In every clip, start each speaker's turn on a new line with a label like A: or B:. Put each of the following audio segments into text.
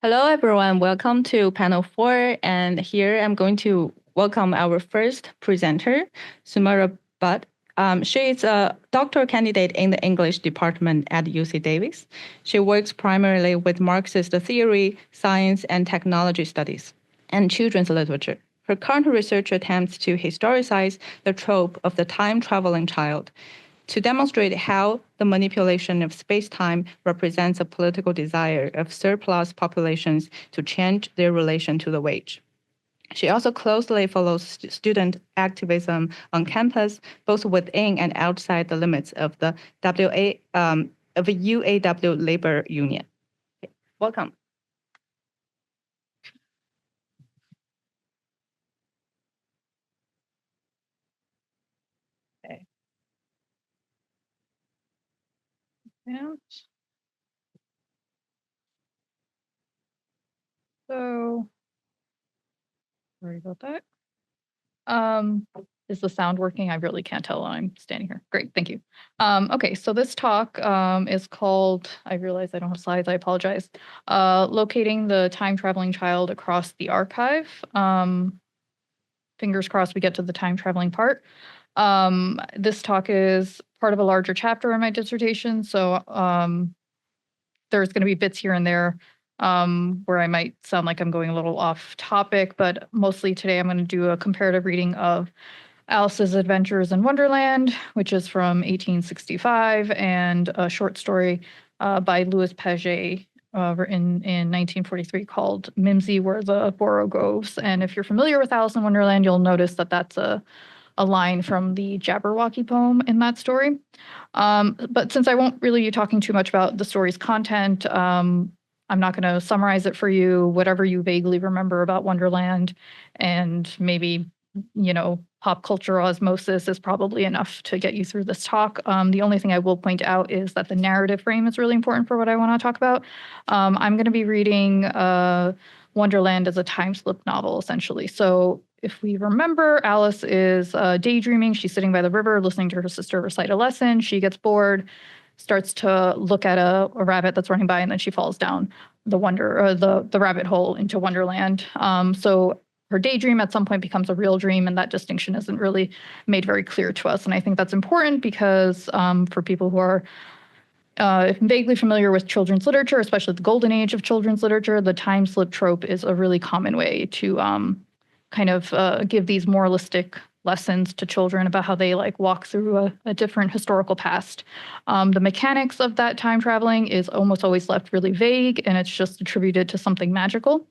A: Hello, everyone. Welcome to panel 4. And here I'm going to welcome our first presenter, Sumara Butt. She is a doctoral candidate in the English department at UC Davis. She works primarily with Marxist theory, science, and technology studies, and children's literature. Her current research attempts to historicize the trope of the time-traveling child, to demonstrate how the manipulation of space-time represents a political desire of surplus populations to change their relation to the wage. She also closely follows student activism on campus, both within and outside the limits of the UAW labor union. Welcome. Okay. So, sorry about that. Is the sound working? I really can't tell when I'm standing here. Great, thank you. Okay, so this talk is called, I realize I don't have slides, I apologize, Locating the Time-Traveling Child Across the Archive. Fingers crossed we get to the time-traveling part. This talk is part of a larger chapter in my dissertation, so there's going to be bits here and there where I might sound like I'm going a little off topic, but mostly today I'm going to do a comparative reading of Alice's Adventures in Wonderland, which is from 1865, and a short story by Louis Paget written in 1943 called Mimsy Where the Borough Goes. And if you're familiar with Alice in Wonderland, you'll notice that that's a line from the Jabberwocky poem in that story. But since I won't really be talking too much about the story's content, I'm not going to summarize it for you. Whatever you vaguely remember about Wonderland and maybe, pop culture osmosis is probably enough to get you through this talk. The only thing I will point out is that the narrative frame is really important for what I want to talk about. I'm going to be reading Wonderland as a time slip novel, essentially. So if we remember, Alice is daydreaming. She's sitting by the river listening to her sister recite a lesson. She gets bored, starts to look at a rabbit that's running by, and then she falls down the rabbit hole into Wonderland. So her daydream at some point becomes a real dream, and that distinction isn't really made very clear to us. And I think that's important because for people who are vaguely familiar with children's literature, especially the golden age of children's literature, the time slip trope is a really common way to kind of give these moralistic lessons to children about how they walk through a different historical past. The mechanics of that time traveling is almost always left really vague, and it's just attributed to something magical.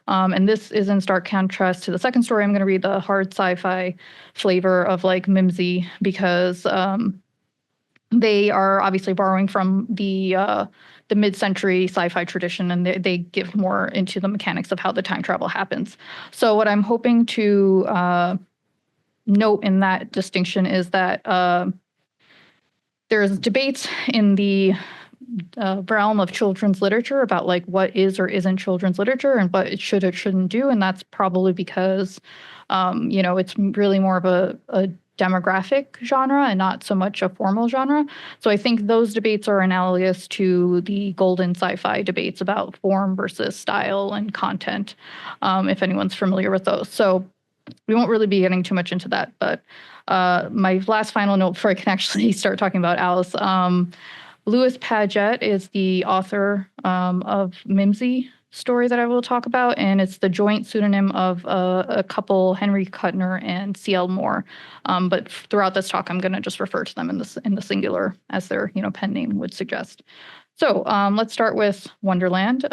A: And this is in stark contrast to the second story I'm going to read, the hard sci-fi flavor of Mimsy, because they are obviously borrowing from the mid-century sci-fi tradition, and they give more into the mechanics of how the time travel happens. So what I'm hoping to note in that distinction is that there's debates in the realm of children's literature about what is or isn't children's literature and what it should or shouldn't do, and that's probably because it's really more of a demographic genre and not so much a formal genre. So I think those debates are analogous to the golden sci-fi debates about form versus style and content, if anyone's familiar with those. So we won't really be getting too much into that, but my last final note before I can actually start talking about Alice, Louis Paget is the author of Mimsy story that I will talk about, and it's the joint pseudonym of a couple, Henry Kuttner and C.L. Moore. But throughout this talk, I'm going to just refer to them in the singular as their pen name would suggest. So let's start with Wonderland.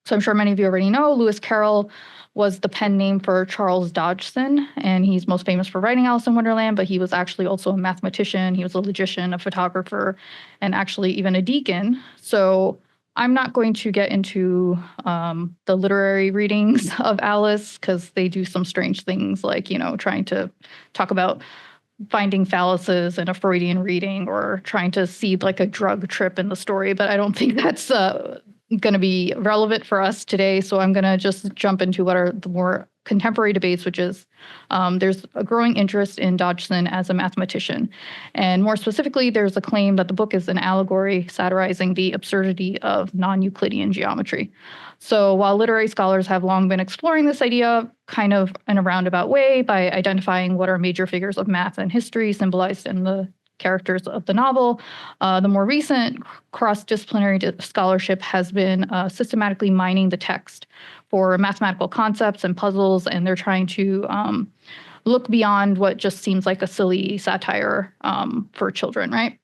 A: So I'm sure many of you already know Lewis Carroll was the pen name for Charles Dodgson, and he's most famous for writing Alice in Wonderland, but he was actually also a mathematician, he was a logician, a photographer, and actually even a deacon. So I'm not going to get into the literary readings of Alice because they do some strange things like, trying to talk about finding phalluses in a Freudian reading or trying to seed a drug trip in the story, but I don't think that's going to be relevant for us today. So I'm going to just jump into what are the more contemporary debates, which is there's a growing interest in Dodgson as a mathematician. And more specifically, there's a claim that the book is an allegory satirizing the absurdity of non-Euclidean geometry. So while literary scholars have long been exploring this idea kind of in a roundabout way by identifying what are major figures of math and history symbolized in the characters of the novel, the more recent cross-disciplinary scholarship has been systematically mining the text for mathematical concepts and puzzles, and they're trying to look beyond what just seems like a silly satire for children, right?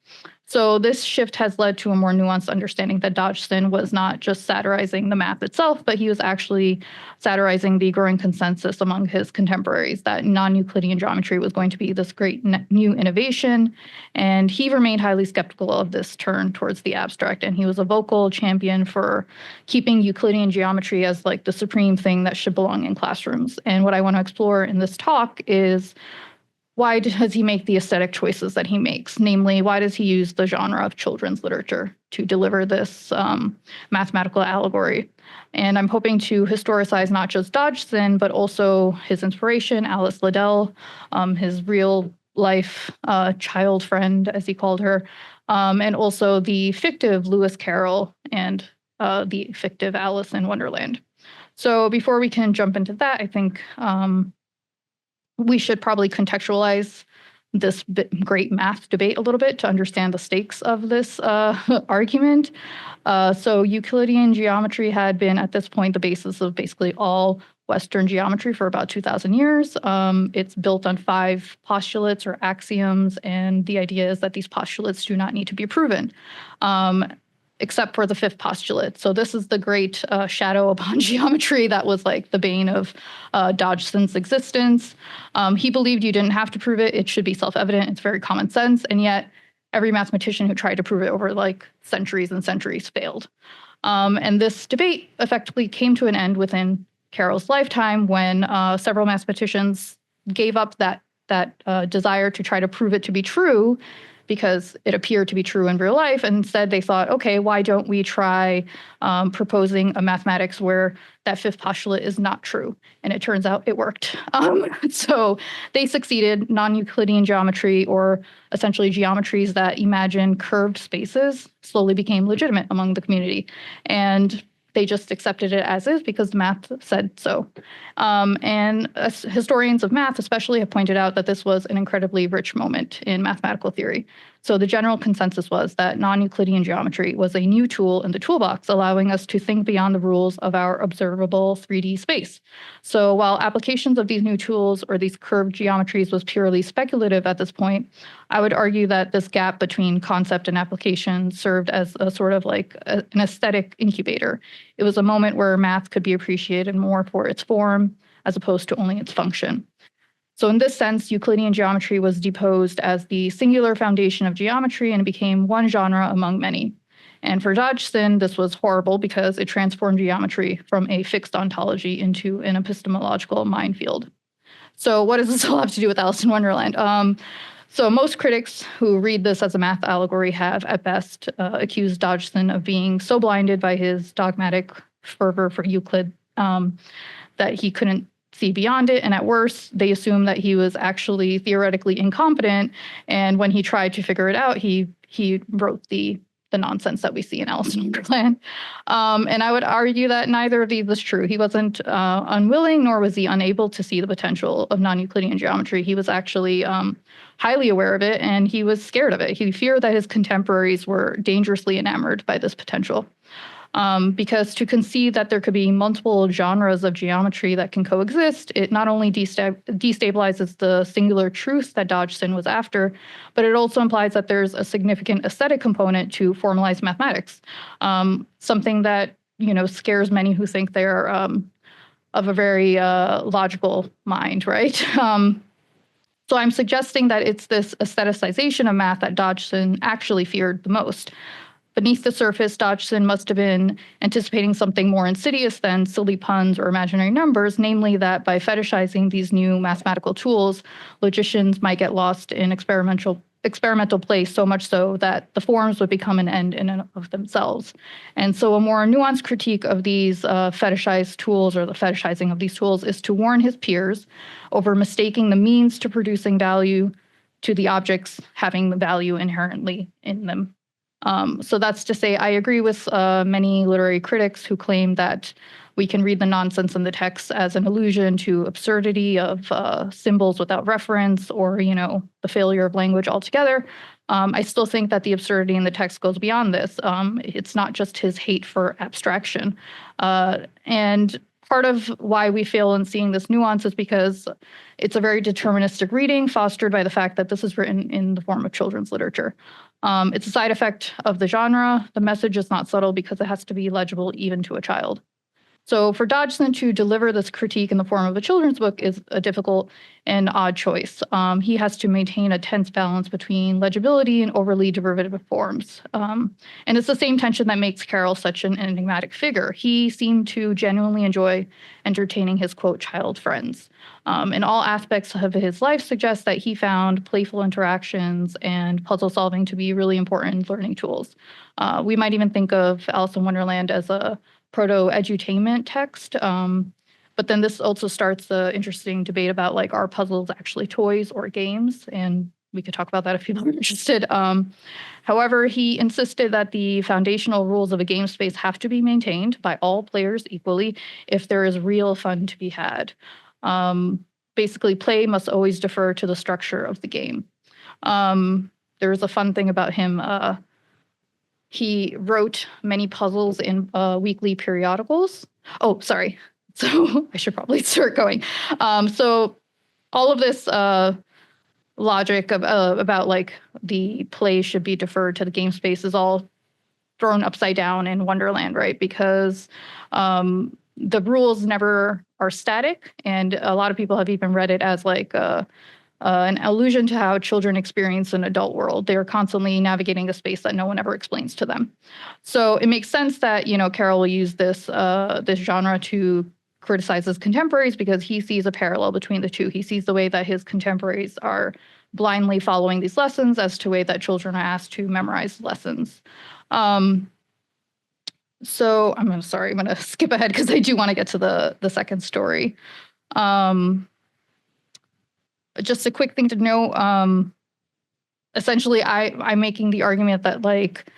A: So this shift has led to a more nuanced understanding that Dodgson was not just satirizing the math itself, but he was actually satirizing the growing consensus among his contemporaries that non-Euclidean geometry was going to be this great new innovation. And he remained highly skeptical of this turn towards the abstract. And he was a vocal champion for keeping Euclidean geometry as like the supreme thing that should belong in classrooms. And what I want to explore in this talk is why does he make the aesthetic choices that he makes? Namely, why does he use the genre of children's literature to deliver this mathematical allegory? And I'm hoping to historicize not just Dodgson, but also his inspiration, Alice Liddell, his real life child friend, as he called her, and also the fictive Lewis Carroll and the fictive Alice in Wonderland. So before we can jump into that, I think we should probably contextualize this great math debate a little bit to understand the stakes of this argument. So Euclidean geometry had been at this point the basis of basically all Western geometry for about 2,000 years. It's built on 5 postulates or axioms, and the idea is that these postulates do not need to be proven. Except for the 5th postulate. So this is the great shadow upon geometry that was like the bane of Dodgson's existence. He believed you didn't have to prove it. It should be self-evident. It's very common sense. And yet every mathematician who tried to prove it over like centuries and centuries failed. And this debate effectively came to an end within Carroll's lifetime when several mathematicians gave up that desire to try to prove it to be true because it appeared to be true in real life. And instead they thought, okay, why don't we try proposing a mathematics where that 5th postulate is not true? And it turns out it worked. So they succeeded. Non-Euclidean geometry, or essentially geometries that imagine curved spaces, slowly became legitimate among the community. And they just accepted it as is because the math said so. And historians of math especially have pointed out that this was an incredibly rich moment in mathematical theory. So the general consensus was that non-Euclidean geometry was a new tool in the toolbox, allowing us to think beyond the rules of our observable 3D space. So while applications of these new tools or these curved geometries was purely speculative at this point, I would argue that this gap between concept and application served as a sort of like an aesthetic incubator. It was a moment where math could be appreciated more for its form as opposed to only its function. So in this sense, Euclidean geometry was deposed as the singular foundation of geometry and became one genre among many. And for Dodgson, this was horrible because it transformed geometry from a fixed ontology into an epistemological minefield. So what does this all have to do with Alice in Wonderland? So most critics who read this as a math allegory have, at best, accused Dodgson of being so blinded by his dogmatic fervor for Euclid that he couldn't see beyond it. And at worst, they assume that he was actually theoretically incompetent. And when he tried to figure it out, he wrote the nonsense that we see in Alice in Wonderland. And I would argue that neither of these was true. He wasn't unwilling, nor was he unable to see the potential of non-Euclidean geometry. He was actually highly aware of it, and he was scared of it. He feared that his contemporaries were dangerously enamored by this potential. Because to concede that there could be multiple genres of geometry that can coexist, it not only destabilizes the singular truth that Dodgson was after, but it also implies that there's a significant aesthetic component to formalized mathematics, something that scares many who think they're of a very logical mind, right? So I'm suggesting that it's this aestheticization of math that Dodgson actually feared the most. Beneath the surface, Dodgson must have been anticipating something more insidious than silly puns or imaginary numbers, namely that by fetishizing these new mathematical tools, logicians might get lost in experimental experimental play, so much so that the forms would become an end in and of themselves. And so a more nuanced critique of these fetishized tools, or the fetishizing of these tools, is to warn his peers over mistaking the means to producing value to the objects having the value inherently in them. So that's to say, I agree with many literary critics who claim that we can read the nonsense in the text as an allusion to absurdity of symbols without reference, or, the failure of language altogether. I still think that the absurdity in the text goes beyond this. It's not just his hate for abstraction. And part of why we fail in seeing this nuance is because it's a very deterministic reading fostered by the fact that this is written in the form of children's literature. It's a side effect of the genre. The message is not subtle because it has to be legible even to a child. So for Dodgson to deliver this critique in the form of a children's book is a difficult and odd choice. He has to maintain a tense balance between legibility and overly derivative forms. And it's the same tension that makes Carroll such an enigmatic figure. He seemed to genuinely enjoy entertaining his, quote, child friends. And all aspects of his life suggest that he found playful interactions and puzzle solving to be really important learning tools. We might even think of Alice in Wonderland as a proto-edutainment text. But then this also starts the interesting debate about, like, are puzzles actually toys or games? And we could talk about that if people are interested. However, he insisted that the foundational rules of a game space have to be maintained by all players equally if there is real fun to be had. Basically, play must always defer to the structure of the game. There was a fun thing about him. He wrote many puzzles in weekly periodicals. Oh, sorry. So I should probably start going. So all of this logic about, like, the play should be deferred to the game space is all thrown upside down in Wonderland, right? Because the rules never are static, and a lot of people have even read it as like an allusion to how children experience an adult world. They are constantly navigating a space that no one ever explains to them. So it makes sense that, Carroll will use this genre to criticize his contemporaries, because he sees a parallel between the two. He sees the way that his contemporaries are blindly following these lessons as to the way that children are asked to memorize lessons. So I'm going to skip ahead because I do want to get to the second story. Just a quick thing to note. Essentially, I'm making the argument that, like,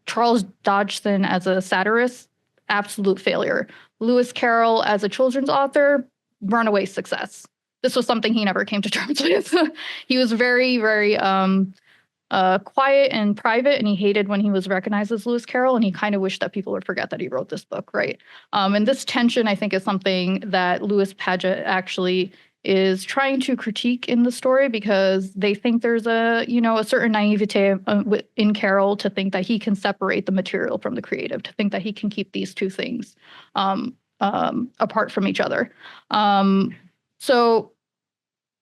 A: Charles Dodgson as a satirist, absolute failure. Lewis Carroll as a children's author, runaway success. This was something he never came to terms with. He was very, very quiet and private, and he hated when he was recognized as Lewis Carroll, and he kind of wished that people would forget that he wrote this book, right? And this tension, I think, is something that Lewis Paget actually is trying to critique in the story, because they think there's a certain naivete in Carroll to think that he can separate the material from the creative, to think that he can keep these two things apart from each other. So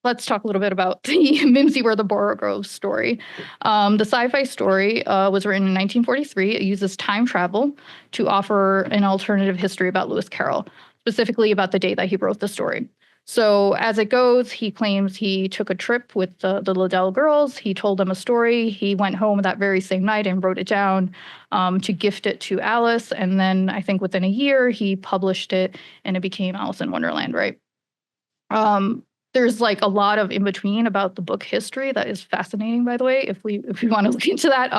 A: let's talk a little bit about the Mimsy Were the Borogoves story. The sci-fi story was written in 1943. It uses time travel to offer an alternative history about Lewis Carroll, specifically about the day that he wrote the story. So as it goes, he claims he took a trip with the Liddell girls. He told them a story. He went home that very same night and wrote it down to gift it to Alice. And then I think within a year, he published it and it became Alice in Wonderland, right? There's, like, a lot of in between about the book history that is fascinating, by the way, if we want to look into that.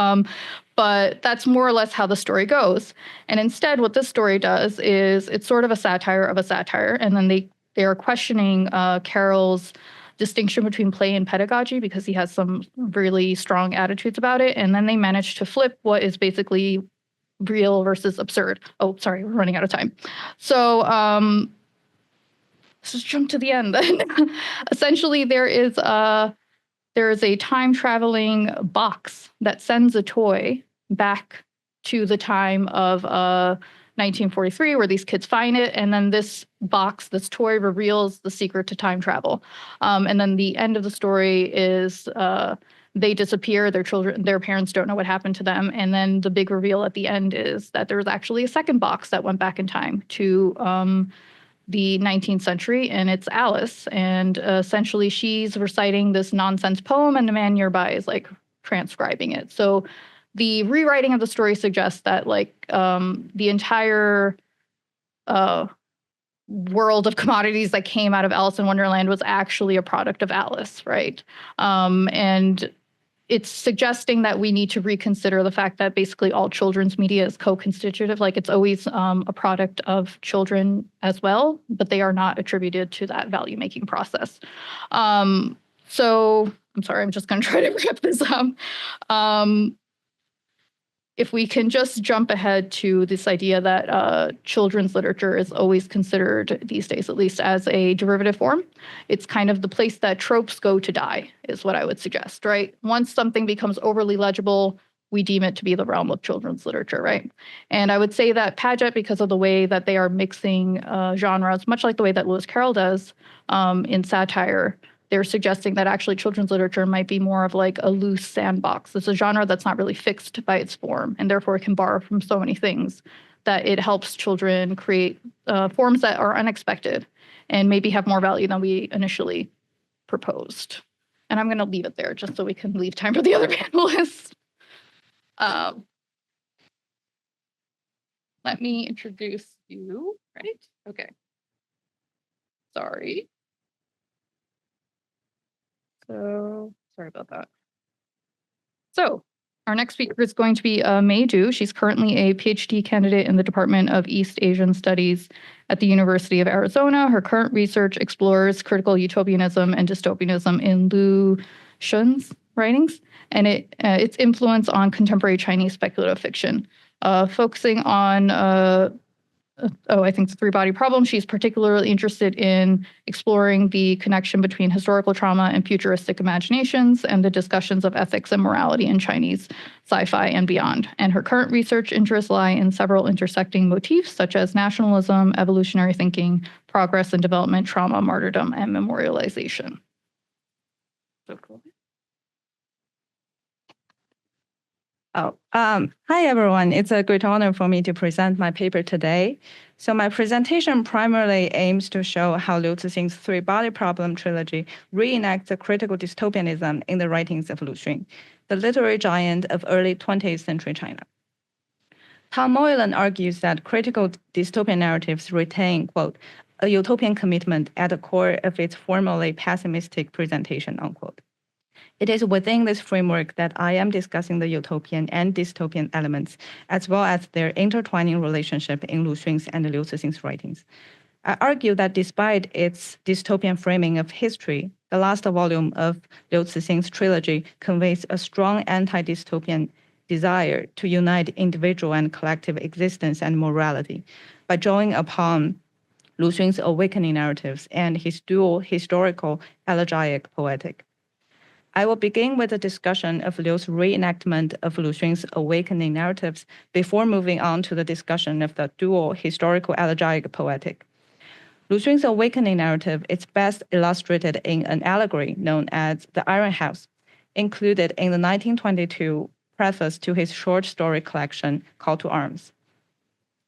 A: But that's more or less how the story goes. And instead, what this story does is it's sort of a satire of a satire. And then they are questioning Carroll's distinction between play and pedagogy, because he has some really strong attitudes about it. And then they manage to flip what is basically real versus absurd. Oh, sorry, we're running out of time. So let's just jump to the end then. Essentially, there is a time traveling box that sends a toy back to the time of 1943, where these kids find it, and then this toy reveals the secret to time travel. And then the end of the story is they disappear. Their parents don't know what happened to them, and then the big reveal at the end is that there was actually a second box that went back in time to the 19th century, and it's Alice. And essentially, she's reciting this nonsense poem, and the man nearby is like transcribing it. So the rewriting of the story suggests that like the entire world of commodities that came out of Alice in Wonderland was actually a product of Alice, right? And it's suggesting that we need to reconsider the fact that basically all children's media is co-constitutive. Like it's always a product of children as well, but they are not attributed to that value-making process. So I'm sorry, I'm just going to try to wrap this up. If we can just jump ahead to this idea that children's literature is always considered, these days at least, as a derivative form, it's kind of the place that tropes go to die, is what I would suggest, right? Once something becomes overly legible, we deem it to be the realm of children's literature, right? And I would say that Paget, because of the way that they are mixing genres, much like the way that Lewis Carroll does in satire, they're suggesting that actually children's literature might be more of like a loose sandbox. It's a genre that's not really fixed by its form, and therefore it can borrow from so many things that it helps children create forms that are unexpected and maybe have more value than we initially proposed. And I'm going to leave it there just so we can leave time for the other panelists. Let me introduce you, right? Okay. Sorry. So sorry about that. So our next speaker is going to be Mei Du. She's currently a PhD candidate in the Department of East Asian Studies at the University of Arizona. Her current research explores critical utopianism and dystopianism in Lu Xun's writings and its influence on contemporary Chinese speculative fiction, focusing on I think the three-body problem. She's particularly interested in exploring the connection between historical trauma and futuristic imaginations and the discussions of ethics and morality in Chinese sci-fi and beyond. And her current research interests lie in several intersecting motifs, such as nationalism, evolutionary thinking, progress and development, trauma, martyrdom, and memorialization. So cool.
B: Hi, everyone. It's a great honor for me to present my paper today. So my presentation primarily aims to show how Liu Cixin's three-body problem trilogy reenacts the critical dystopianism in the writings of Lu Xun, the literary giant of early 20th century China. Tom Moylan argues that critical dystopian narratives retain, quote, a utopian commitment at the core of its formally pessimistic presentation, unquote. It is within this framework that I am discussing the utopian and dystopian elements, as well as their intertwining relationship in Lu Xun's and Liu Cixin's writings. I argue that despite its dystopian framing of history, the last volume of Liu Cixin's trilogy conveys a strong anti-dystopian desire to unite individual and collective existence and morality by drawing upon Lu Xun's awakening narratives and his dual historical elegiac poetic. I will begin with a discussion of Liu's reenactment of Lu Xun's awakening narratives before moving on to the discussion of the dual historical elegiac poetic. Lu Xun's awakening narrative is best illustrated in an allegory known as The Iron House, included in the 1922 preface to his short story collection, Call to Arms.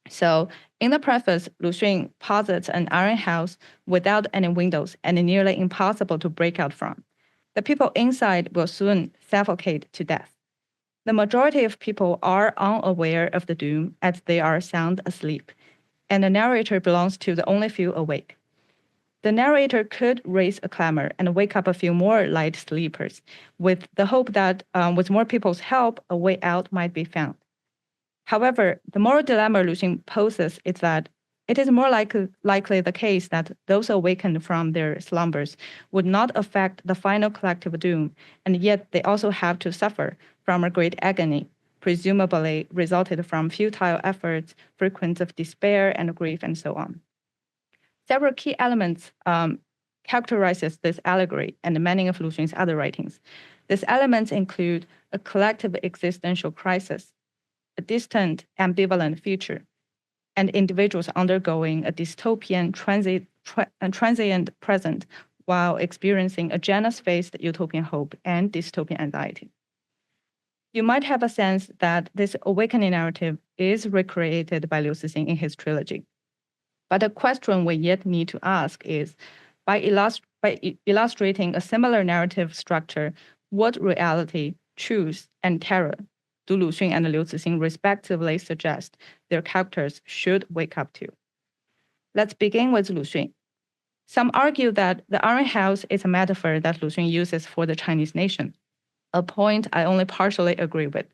B: So in the preface, Lu Xun posits an iron house without any windows and nearly impossible to break out from. The people inside will soon suffocate to death. The majority of people are unaware of the doom as they are sound asleep, and the narrator belongs to the only few awake. The narrator could raise a clamor and wake up a few more light sleepers with the hope that with more people's help, a way out might be found. However, the moral dilemma Lu Xun poses is that it is more likely the case that those awakened from their slumbers would not affect the final collective doom, and yet they also have to suffer from a great agony, presumably resulted from futile efforts, frequency of despair and grief, and so on. Several key elements characterizes this allegory and many of Lu Xun's other writings. These elements include a collective existential crisis, a distant, ambivalent future, and individuals undergoing a dystopian transient present while experiencing a Janus-faced utopian hope and dystopian anxiety. You might have a sense that this awakening narrative is recreated by Liu Cixin in his trilogy. But the question we yet need to ask is, by illustrating a similar narrative structure, what reality, truth, and terror do Lu Xun and Liu Cixin respectively suggest their characters should wake up to? Let's begin with Lu Xun. Some argue that the Iron House is a metaphor that Lu Xun uses for the Chinese nation, a point I only partially agree with.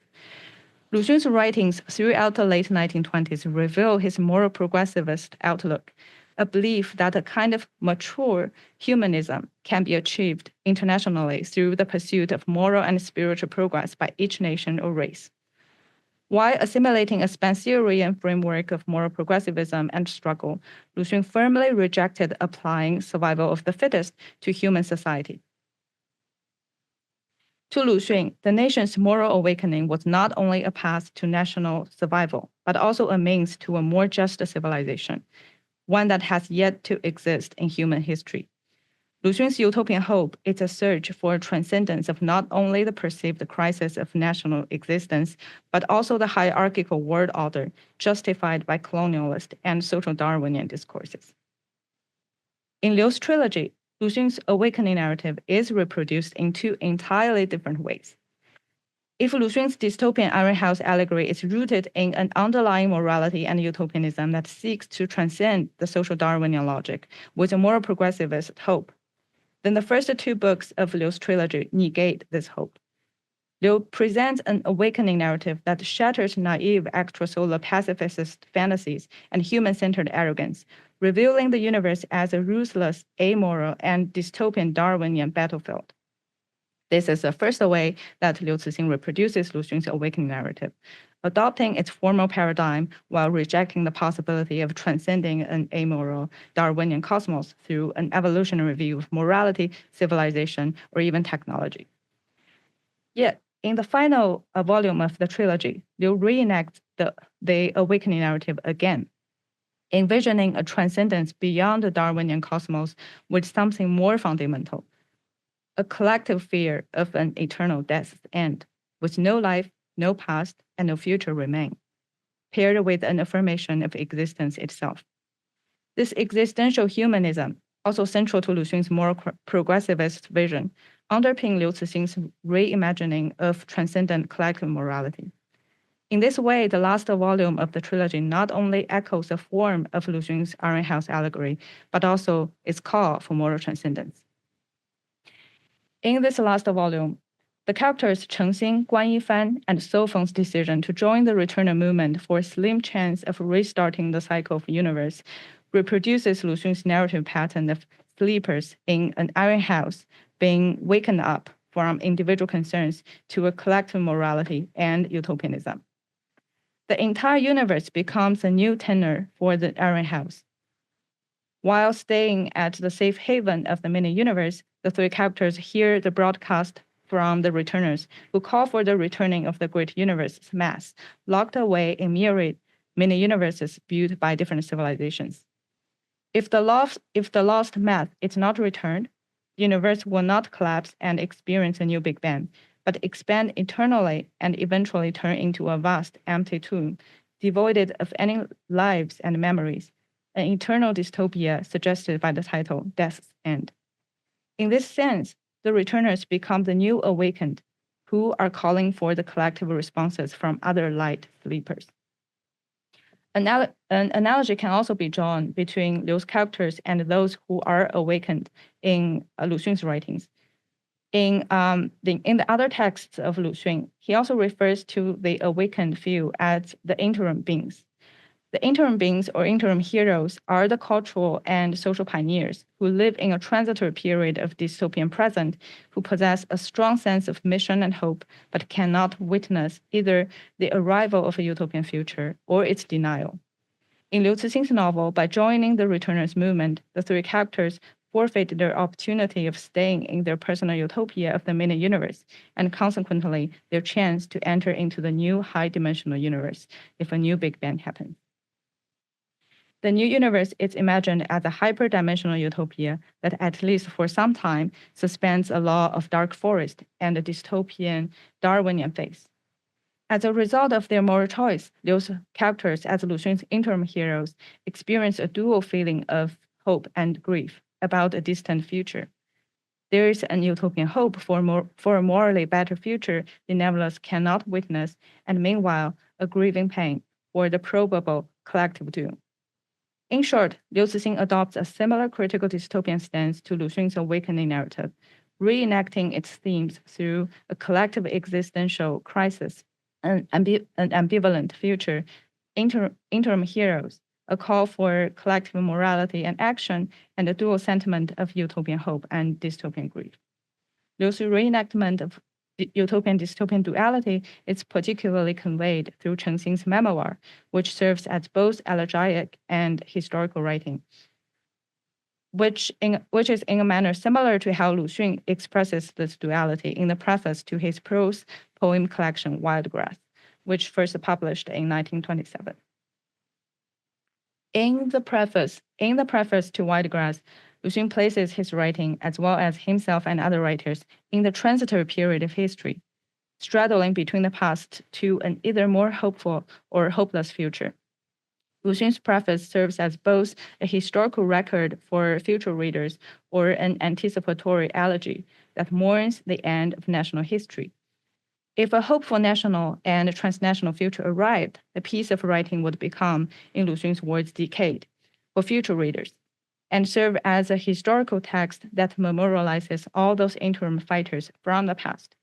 B: Lu Xun's writings throughout the late 1920s reveal his moral progressivist outlook, a belief that a kind of mature humanism can be achieved internationally through the pursuit of moral and spiritual progress by each nation or race. While assimilating a Spencerian framework of moral progressivism and struggle, Lu Xun firmly rejected applying survival of the fittest to human society. To Lu Xun, the nation's moral awakening was not only a path to national survival, but also a means to a more just civilization, one that has yet to exist in human history. Lu Xun's utopian hope is a search for transcendence of not only the perceived crisis of national existence, but also the hierarchical world order justified by colonialist and social Darwinian discourses. In Liu's trilogy, Lu Xun's awakening narrative is reproduced in two entirely different ways. If Lu Xun's dystopian Iron House allegory is rooted in an underlying morality and utopianism that seeks to transcend the social Darwinian logic with a moral progressivist hope, then the first two books of Liu's trilogy negate this hope. Liu presents an awakening narrative that shatters naive extrasolar pacifist fantasies and human-centered arrogance, revealing the universe as a ruthless, amoral, and dystopian Darwinian battlefield. This is the first way that Liu Cixin reproduces Lu Xun's awakening narrative, adopting its formal paradigm while rejecting the possibility of transcending an amoral Darwinian cosmos through an evolutionary view of morality, civilization, or even technology. Yet, in the final volume of the trilogy, Liu reenacts the awakening narrative again, envisioning a transcendence beyond the Darwinian cosmos with something more fundamental, a collective fear of an eternal death's end, with no life, no past, and no future remain, paired with an affirmation of existence itself. This existential humanism, also central to Lu Xun's moral progressivist vision, underpin Liu Cixin's reimagining of transcendent collective morality. In this way, the last volume of the trilogy not only echoes the form of Lu Xun's Iron House allegory, but also its call for moral transcendence. In this last volume, the characters Cheng Xin, Guan Yifan, and So Feng's decision to join the returner movement for a slim chance of restarting the cycle of universe reproduces Lu Xun's narrative pattern of sleepers in an iron house being wakened up from individual concerns to a collective morality and utopianism. The entire universe becomes a new tenor for the Iron House. While staying at the safe haven of the mini-universe, the three characters hear the broadcast from the returners, who call for the returning of the great universe's mass, locked away in myriad mini-universes built by different civilizations. If the lost mass is not returned, the universe will not collapse and experience a new Big Bang, but expand eternally and eventually turn into a vast, empty tomb, devoid of any lives and memories, an eternal dystopia suggested by the title Death's End. In this sense, the returners become the new awakened, who are calling for the collective responses from other light sleepers. An analogy can also be drawn between Liu's characters and those who are awakened in Lu Xun's writings. In the other texts of Lu Xun, he also refers to the awakened few as the interim beings. The interim beings or interim heroes are the cultural and social pioneers who live in a transitory period of dystopian present, who possess a strong sense of mission and hope, but cannot witness either the arrival of a utopian future or its denial. In Liu Cixin's novel, by joining the returners movement, the three characters forfeit their opportunity of staying in their personal utopia of the mini-universe, and consequently, their chance to enter into the new high-dimensional universe if a new Big Bang happens. The new universe is imagined as a hyperdimensional utopia that, at least for some time, suspends a law of dark forest and a dystopian Darwinian phase. As a result of their moral choice, those characters as Lu Xun's interim heroes experience a dual feeling of hope and grief about a distant future. There is an utopian hope for a morally better future the nevertheless cannot witness, and meanwhile, a grieving pain for the probable collective doom. In short, Liu Cixin adopts a similar critical dystopian stance to Lu Xun's awakening narrative, reenacting its themes through a collective existential crisis, an ambivalent future, interim heroes, a call for collective morality and action, and a dual sentiment of utopian hope and dystopian grief. Liu's reenactment of utopian-dystopian duality is particularly conveyed through Chengxing's memoir, which serves as both elegiac and historical writing, which is in a manner similar to how Lu Xun expresses this duality in the preface to his prose poem collection Wild Grass, which first published in 1927. In the preface to Wild Grass, Lu Xun places his writing, as well as himself and other writers, in the transitory period of history, straddling between the past to an either more hopeful or hopeless future. Lu Xun's preface serves as both a historical record for future readers or an anticipatory elegy that mourns the end of national history. If a hopeful national and transnational future arrived, the piece of writing would become, in Lu Xun's words, decayed for future readers, and serve as a historical text that memorializes all those interim fighters from the past.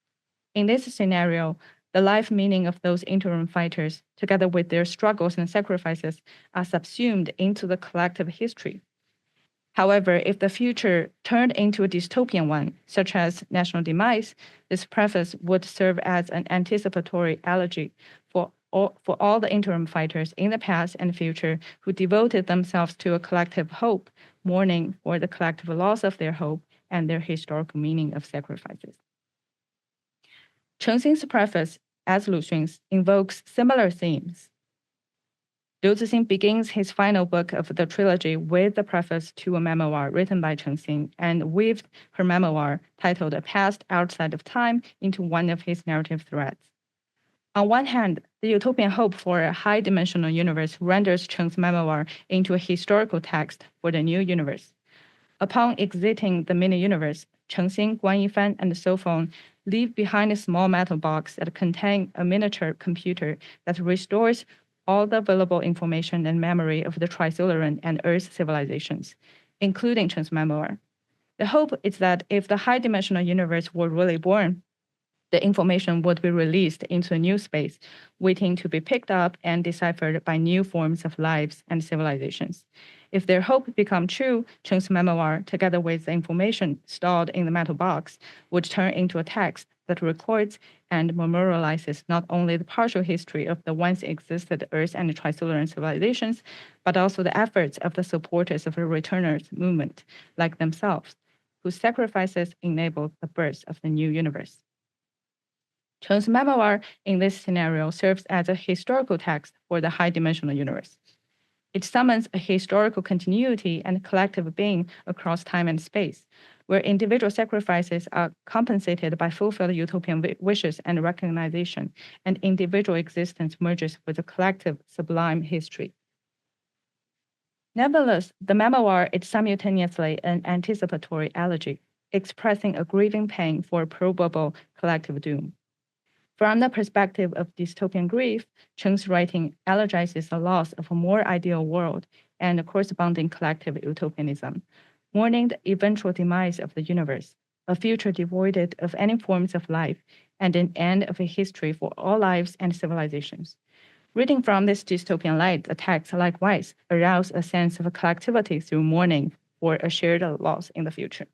B: In this scenario, the life meaning of those interim fighters, together with their struggles and sacrifices, are subsumed into the collective history. However, if the future turned into a dystopian one, such as national demise, this preface would serve as an anticipatory elegy for all the interim fighters in the past and future who devoted themselves to a collective hope, mourning for the collective loss of their hope and their historical meaning of sacrifices. Chengxing's preface, as Lu Xun's, invokes similar themes. Liu Cixin begins his final book of the trilogy with the preface to a memoir written by Chengxing and weaved her memoir, titled A Past Outside of Time, into one of his narrative threads. On one hand, the utopian hope for a high-dimensional universe renders Cheng's memoir into a historical text for the new universe. Upon exiting the mini-universe, Chengxing, Guan Yifan, and Sophon leave behind a small metal box that contains a miniature computer that restores all the available information and memory of the Trisolaran and Earth civilizations, including Cheng's memoir. The hope is that if the high-dimensional universe were really born, the information would be released into a new space, waiting to be picked up and deciphered by new forms of lives and civilizations. If their hope become true, Cheng's memoir, together with the information stored in the metal box, would turn into a text that records and memorializes not only the partial history of the once existed Earth and Trisolaran civilizations, but also the efforts of the supporters of the returners movement, like themselves, whose sacrifices enabled the birth of the new universe. Cheng's memoir in this scenario serves as a historical text for the high-dimensional universe. It summons a historical continuity and collective being across time and space, where individual sacrifices are compensated by fulfilled utopian wishes and recognition, and individual existence merges with a collective sublime history. Nevertheless, the memoir is simultaneously an anticipatory elegy, expressing a grieving pain for a probable collective doom. From the perspective of dystopian grief, Cheng's writing elegizes the loss of a more ideal world and a corresponding collective utopianism, mourning the eventual demise of the universe, a future devoid of any forms of life, and an end of a history for all lives and civilizations. Reading from this dystopian light, the text likewise arouses a sense of collectivity through mourning for a shared loss in the future.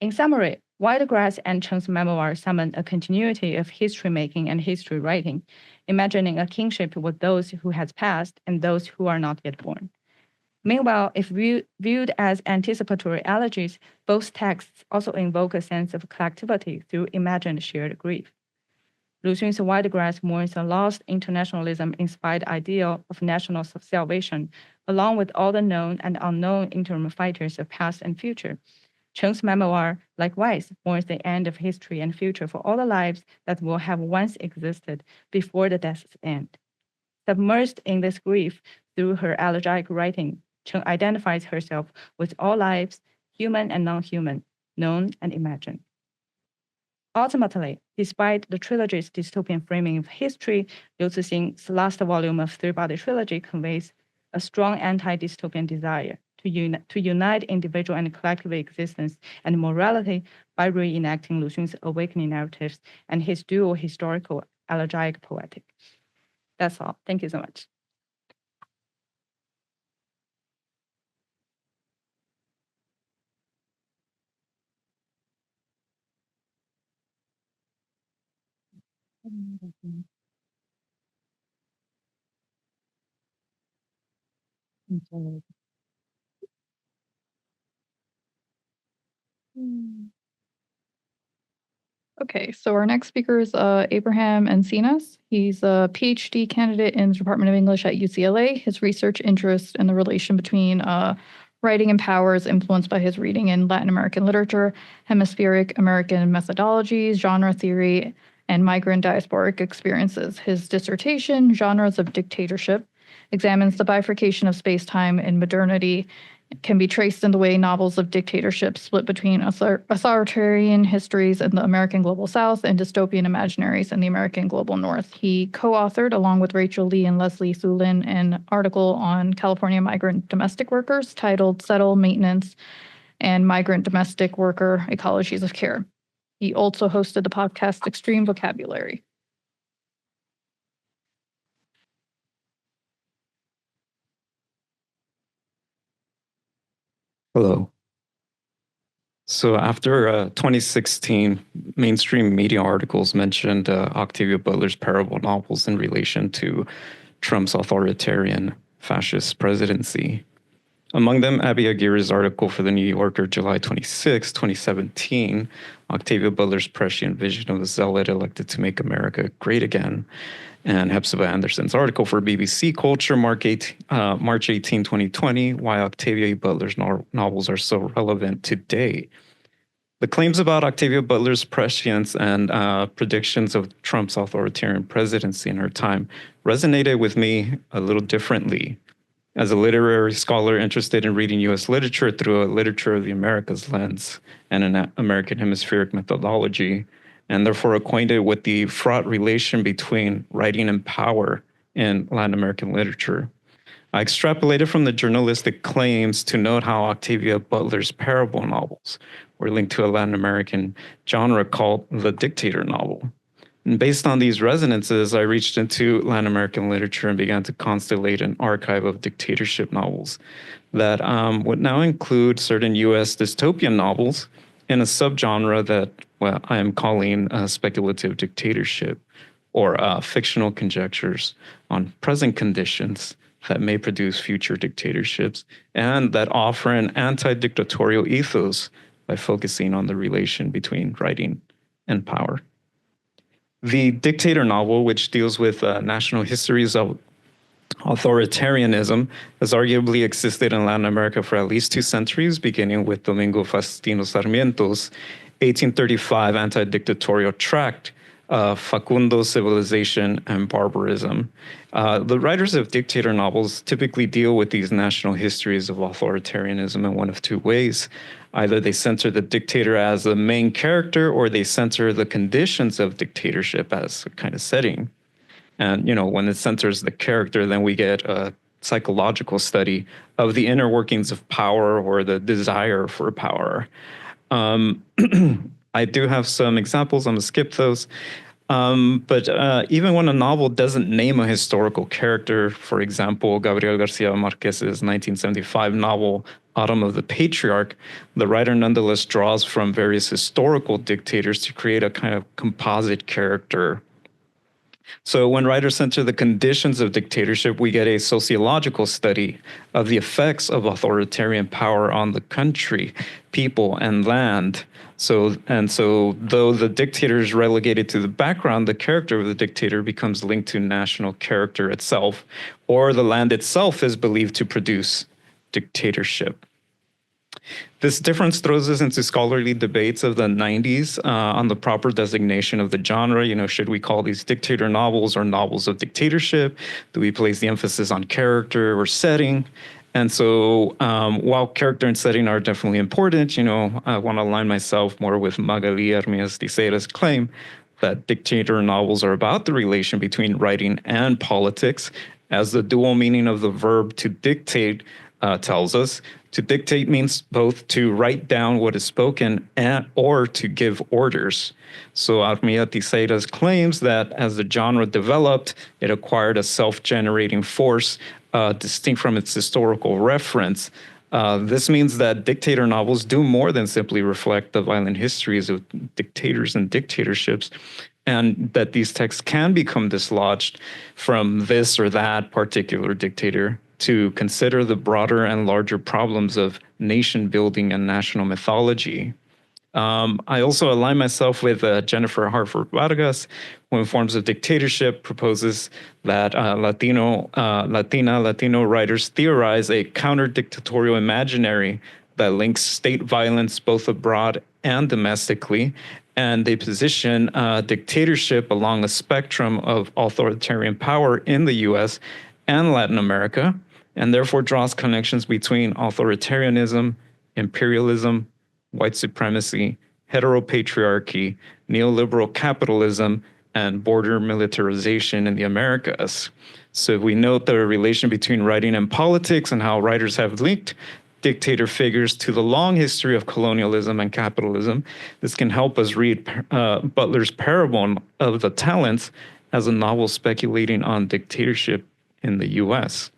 B: In summary, Wild Grass and Cheng's memoir summon a continuity of history making and history writing, imagining a kinship with those who has passed and those who are not yet born. Meanwhile, if viewed as anticipatory elegies, both texts also invoke a sense of collectivity through imagined shared grief. Lu Xun's Wild Grass mourns a lost internationalism-inspired ideal of national salvation, along with all the known and unknown interim fighters of past and future. Cheng's memoir, likewise, mourns the end of history and future for all the lives that will have once existed before the death's end. Submerged in this grief through her elegiac writing, Cheng identifies herself with all lives, human and non-human, known and imagined. Ultimately, despite the trilogy's dystopian framing of history, Liu Cixin's last volume of Three-Body Trilogy conveys a strong anti-dystopian desire to unite individual and collective existence and morality by reenacting Lu Xun's awakening narratives and his dual historical, elegiac, poetic. That's all. Thank you so much.
A: Okay, so our next speaker is Abraham Encinas. He's a PhD candidate in the Department of English at UCLA. His research interest in the relation between writing and power is influenced by his reading in Latin American literature, hemispheric American methodologies, genre theory, and migrant diasporic experiences. His dissertation, Genres of Dictatorship, examines the bifurcation of space-time in modernity can be traced in the way novels of dictatorship split between authoritarian histories in the American global South and dystopian imaginaries in the American global North. He co-authored, along with Rachel Lee and Leslie Thulin, an article on California migrant domestic workers titled Settle, Maintenance, and Migrant Domestic Worker Ecologies of Care. He also hosted the podcast Extreme Vocabulary.
C: Hello. So after 2016, mainstream media articles mentioned Octavia Butler's parable novels in relation to Trump's authoritarian fascist presidency. Among them, Abby Aguirre's article for The New Yorker, July 26, 2017, Octavia Butler's prescient vision of the zealot elected to make America great again, and Hepzibah Anderson's article for BBC Culture, March 18, 2020, Why Octavia Butler's Novels Are So Relevant Today. The claims about Octavia Butler's prescience and predictions of Trump's authoritarian presidency in her time resonated with me a little differently. As a literary scholar interested in reading U.S. literature through a literature of the Americas lens and an American hemispheric methodology, and therefore acquainted with the fraught relation between writing and power in Latin American literature, I extrapolated from the journalistic claims to note how Octavia Butler's parable novels were linked to a Latin American genre called the dictator novel. And based on these resonances, I reached into Latin American literature and began to constellate an archive of dictatorship novels that would now include certain U.S. dystopian novels in a subgenre that, well, I am calling speculative dictatorship, or fictional conjectures on present conditions that may produce future dictatorships, and that offer an anti-dictatorial ethos by focusing on the relation between writing and power. The dictator novel, which deals with national histories of authoritarianism, has arguably existed in Latin America for at least 2 centuries, beginning with Domingo Faustino Sarmiento's 1835 anti-dictatorial tract, Facundo, Civilization and Barbarism. The writers of dictator novels typically deal with these national histories of authoritarianism in one of 2 ways. Either they center the dictator as the main character, or they center the conditions of dictatorship as a kind of setting. And, when it centers the character, then we get a psychological study of the inner workings of power or the desire for power. I do have some examples. I'm going to skip those. But even when a novel doesn't name a historical character, for example, Gabriel Garcia Marquez's 1975 novel, Autumn of the Patriarch, the writer nonetheless draws from various historical dictators to create a kind of composite character. So when writers center the conditions of dictatorship, we get a sociological study of the effects of authoritarian power on the country, people, and land. So though the dictator is relegated to the background, the character of the dictator becomes linked to national character itself, or the land itself is believed to produce dictatorship. This difference throws us into scholarly debates of the 90s on the proper designation of the genre. Should we call these dictator novels or novels of dictatorship? Do we place the emphasis on character or setting? And so while character and setting are definitely important, I want to align myself more with Magali Armias Teixeira's claim that dictator novels are about the relation between writing and politics, as the dual meaning of the verb to dictate tells us. To dictate means both to write down what is spoken or to give orders. So Armia Teixeira's claims that as the genre developed, it acquired a self-generating force distinct from its historical reference. This means that dictator novels do more than simply reflect the violent histories of dictators and dictatorships, and that these texts can become dislodged from this or that particular dictator to consider the broader and larger problems of nation building and national mythology. I also align myself with Jennifer Hartford Vargas, who in Forms of Dictatorship proposes that Latino writers theorize a counter-dictatorial imaginary that links state violence both abroad and domestically, and they position dictatorship along a spectrum of authoritarian power in the US and Latin America, and therefore draws connections between authoritarianism, imperialism, white supremacy, heteropatriarchy, neoliberal capitalism, and border militarization in the Americas. So if we note the relation between writing and politics and how writers have linked dictator figures to the long history of colonialism and capitalism, this can help us read Butler's Parable of the Talents as a novel speculating on dictatorship in the US.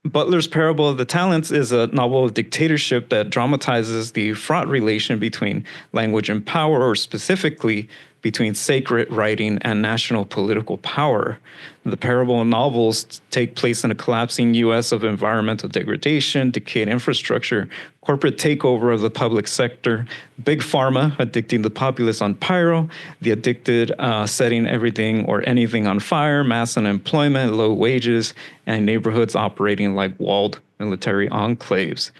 C: Butler's Parable of the Talents is a novel of dictatorship that dramatizes the fraught relation between language and power, or specifically between sacred writing and national political power. The parable novels take place in a collapsing US of environmental degradation, decayed infrastructure, corporate takeover of the public sector, big pharma addicting the populace on pyro, the addicted setting everything or anything on fire, mass unemployment, low wages, and neighborhoods operating like walled military enclaves.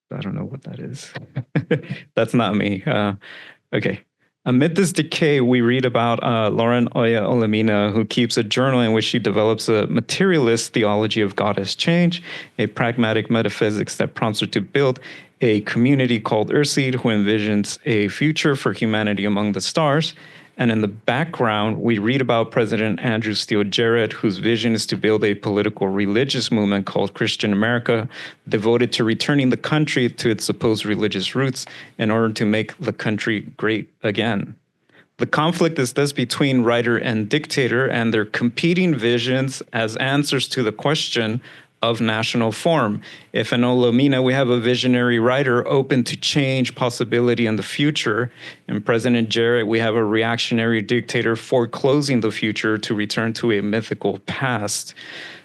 C: I don't know what that is. That's not me. Okay. Amid this decay, we read about Lauren Oya Olamina, who keeps a journal in which she develops a materialist theology of God as change, a pragmatic metaphysics that prompts her to build a community called Earthseed, who envisions a future for humanity among the stars. And in the background, we read about President Andrew Steele Jarrett, whose vision is to build a political religious movement called Christian America, devoted to returning the country to its supposed religious roots in order to make the country great again. The conflict is thus between writer and dictator, and their competing visions as answers to the question of national form. If in Olamina we have a visionary writer open to change, possibility, and the future, in President Jarrett we have a reactionary dictator foreclosing the future to return to a mythical past.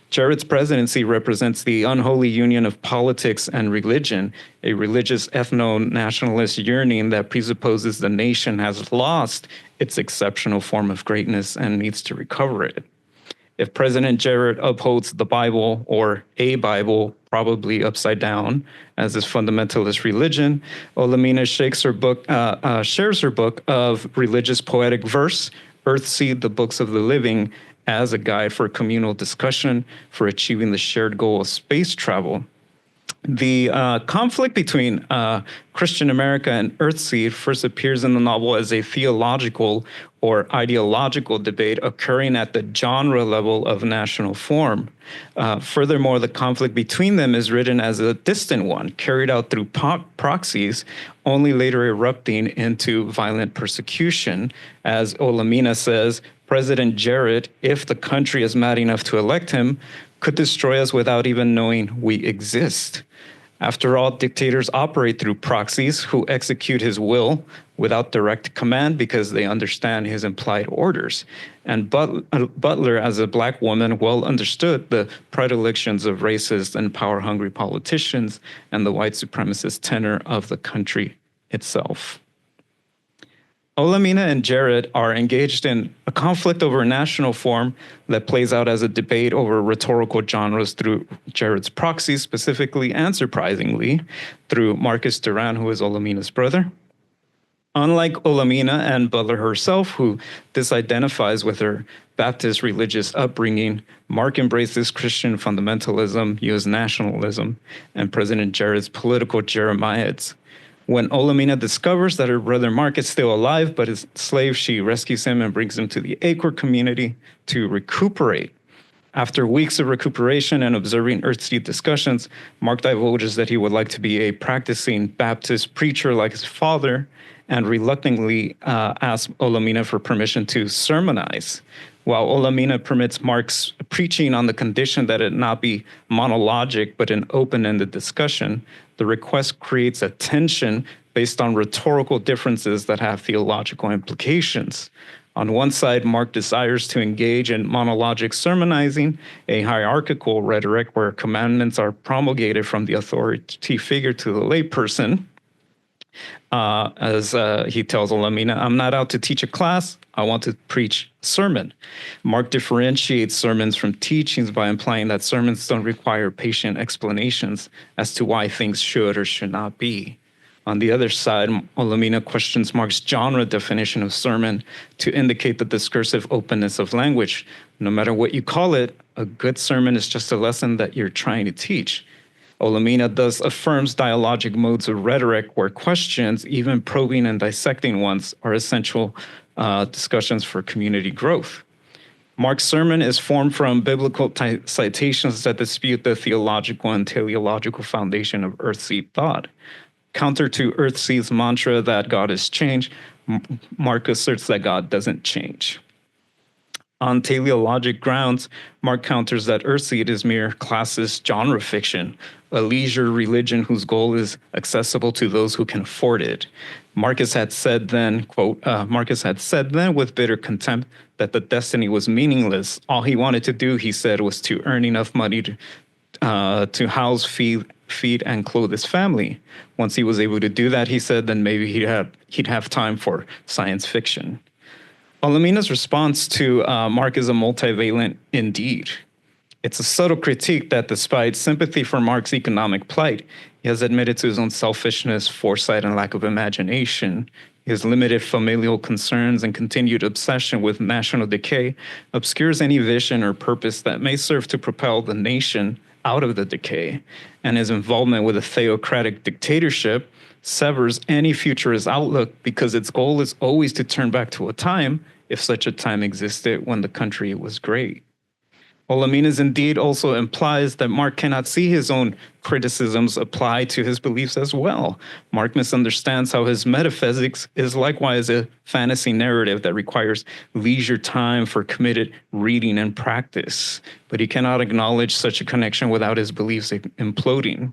C: Jarrett's presidency represents the unholy union of politics and religion, a religious ethno-nationalist yearning that presupposes the nation has lost its exceptional form of greatness and needs to recover it. If President Jarrett upholds the Bible, or a Bible, probably upside down, as his fundamentalist religion, Olamina shares her book of religious poetic verse, Earthseed, the Books of the Living, as a guide for communal discussion for achieving the shared goal of space travel. The conflict between Christian America and Earthseed first appears in the novel as a theological or ideological debate occurring at the genre level of national form. Furthermore, the conflict between them is written as a distant one, carried out through proxies, only later erupting into violent persecution. As Olamina says, President Jarrett, if the country is mad enough to elect him, could destroy us without even knowing we exist. After all, dictators operate through proxies who execute his will without direct command because they understand his implied orders. And Butler, as a Black woman, well understood the predilections of racist and power-hungry politicians and the white supremacist tenor of the country itself. Olamina and Jared are engaged in a conflict over a national form that plays out as a debate over rhetorical genres through Jared's proxy specifically, and surprisingly, through Marcus Duran, who is Olamina's brother. Unlike Olamina and Butler herself, who disidentifies with her Baptist religious upbringing, Mark embraces Christian fundamentalism, U.S. nationalism, and President Jared's political Jeremiads. When Olamina discovers that her brother Mark is still alive but is enslaved, she rescues him and brings him to the Acre community to recuperate. After weeks of recuperation and observing Earthseed discussions, Mark divulges that he would like to be a practicing Baptist preacher like his father, and reluctantly asks Olamina for permission to sermonize. While Olamina permits Mark's preaching on the condition that it not be monologic but an open-ended discussion, the request creates a tension based on rhetorical differences that have theological implications. On one side, Mark desires to engage in monologic sermonizing, a hierarchical rhetoric where commandments are promulgated from the authority figure to the layperson. As he tells Olamina, I'm not out to teach a class, I want to preach a sermon. Mark differentiates sermons from teachings by implying that sermons don't require patient explanations as to why things should or should not be. On the other side, Olamina questions Mark's genre definition of sermon to indicate the discursive openness of language. No matter what you call it, a good sermon is just a lesson that you're trying to teach. Olamina thus affirms dialogic modes of rhetoric where questions, even probing and dissecting ones, are essential discussions for community growth. Mark's sermon is formed from biblical citations that dispute the theological and teleological foundation of Earthseed thought. Counter to Earthseed's mantra that God is change, Mark asserts that God doesn't change. On teleologic grounds, Mark counters that Earthseed is mere classist genre fiction, a leisure religion whose goal is accessible to those who can afford it. Marcus had said then, quote, Marcus had said then with bitter contempt that the destiny was meaningless. All he wanted to do, he said, was to earn enough money to house, feed, and clothe his family. Once he was able to do that, he said, then maybe he'd have time for science fiction. Olamina's response to Mark is a multivalent indeed. It's a subtle critique that despite sympathy for Mark's economic plight, he has admitted to his own selfishness, foresight, and lack of imagination. His limited familial concerns and continued obsession with national decay obscures any vision or purpose that may serve to propel the nation out of the decay, and his involvement with a theocratic dictatorship severs any futurist outlook because its goal is always to turn back to a time, if such a time existed, when the country was great. Olamina's indeed also implies that Mark cannot see his own criticisms apply to his beliefs as well. Mark misunderstands how his metaphysics is likewise a fantasy narrative that requires leisure time for committed reading and practice, but he cannot acknowledge such a connection without his beliefs imploding.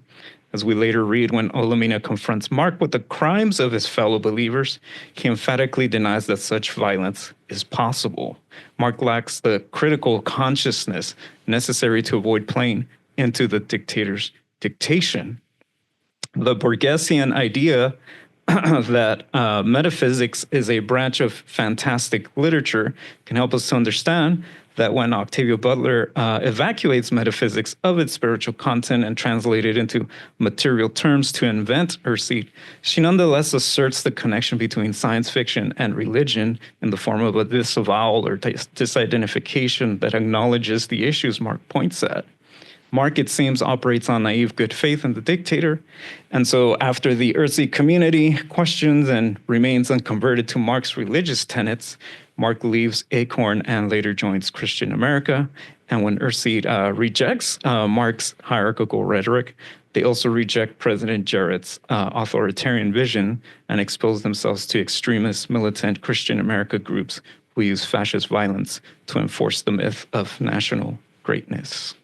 C: As we later read, when Olamina confronts Mark with the crimes of his fellow believers, he emphatically denies that such violence is possible. Mark lacks the critical consciousness necessary to avoid playing into the dictator's dictation. The Borgesian idea that metaphysics is a branch of fantastic literature can help us to understand that when Octavia Butler evacuates metaphysics of its spiritual content and translates it into material terms to invent Earthseed, she nonetheless asserts the connection between science fiction and religion in the form of a disavowal or disidentification that acknowledges the issues Mark points at. Mark, it seems, operates on naive good faith in the dictator. And so after the Earthseed community questions and remains unconverted to Mark's religious tenets, Mark leaves Acorn and later joins Christian America. And when Earthseed rejects Mark's hierarchical rhetoric, they also reject President Jared's authoritarian vision and expose themselves to extremist militant Christian America groups who use fascist violence to enforce the myth of national greatness.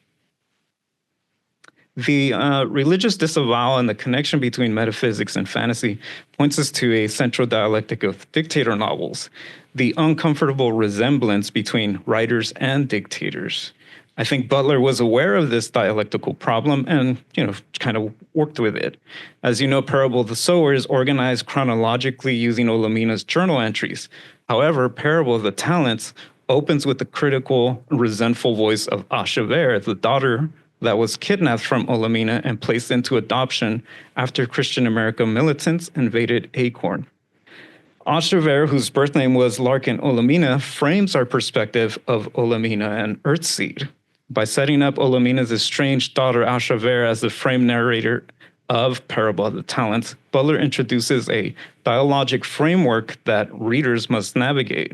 C: The religious disavowal and the connection between metaphysics and fantasy points us to a central dialectic of dictator novels, the uncomfortable resemblance between writers and dictators. I think Butler was aware of this dialectical problem and, kind of worked with it. As you know, Parable of the Sower is organized chronologically using Olamina's journal entries. However, Parable of the Talents opens with the critical, resentful voice of Ashaver, the daughter that was kidnapped from Olamina and placed into adoption after Christian American militants invaded Acorn. Ashaver, whose birth name was Larkin Olamina, frames our perspective of Olamina and Earthseed. By setting up Olamina's estranged daughter Ashaver as the frame narrator of Parable of the Talents, Butler introduces a dialogic framework that readers must navigate.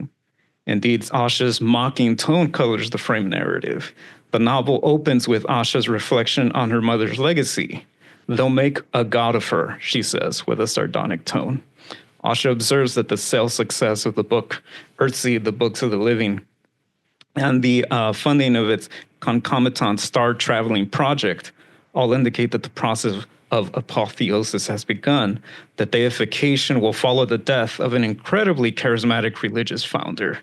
C: Indeed, Asha's mocking tone colors the frame narrative. The novel opens with Asha's reflection on her mother's legacy. "They'll make a god of her," she says, with a sardonic tone. Asha observes that the sales success of the book, Earthseed, the Books of the Living, and the funding of its concomitant star-traveling project all indicate that the process of apotheosis has begun, that deification will follow the death of an incredibly charismatic religious founder.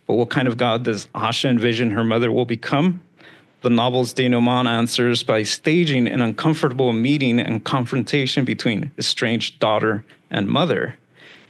C: But what kind of god does Asha envision her mother will become? The novel's denouement answers by staging an uncomfortable meeting and confrontation between estranged daughter and mother.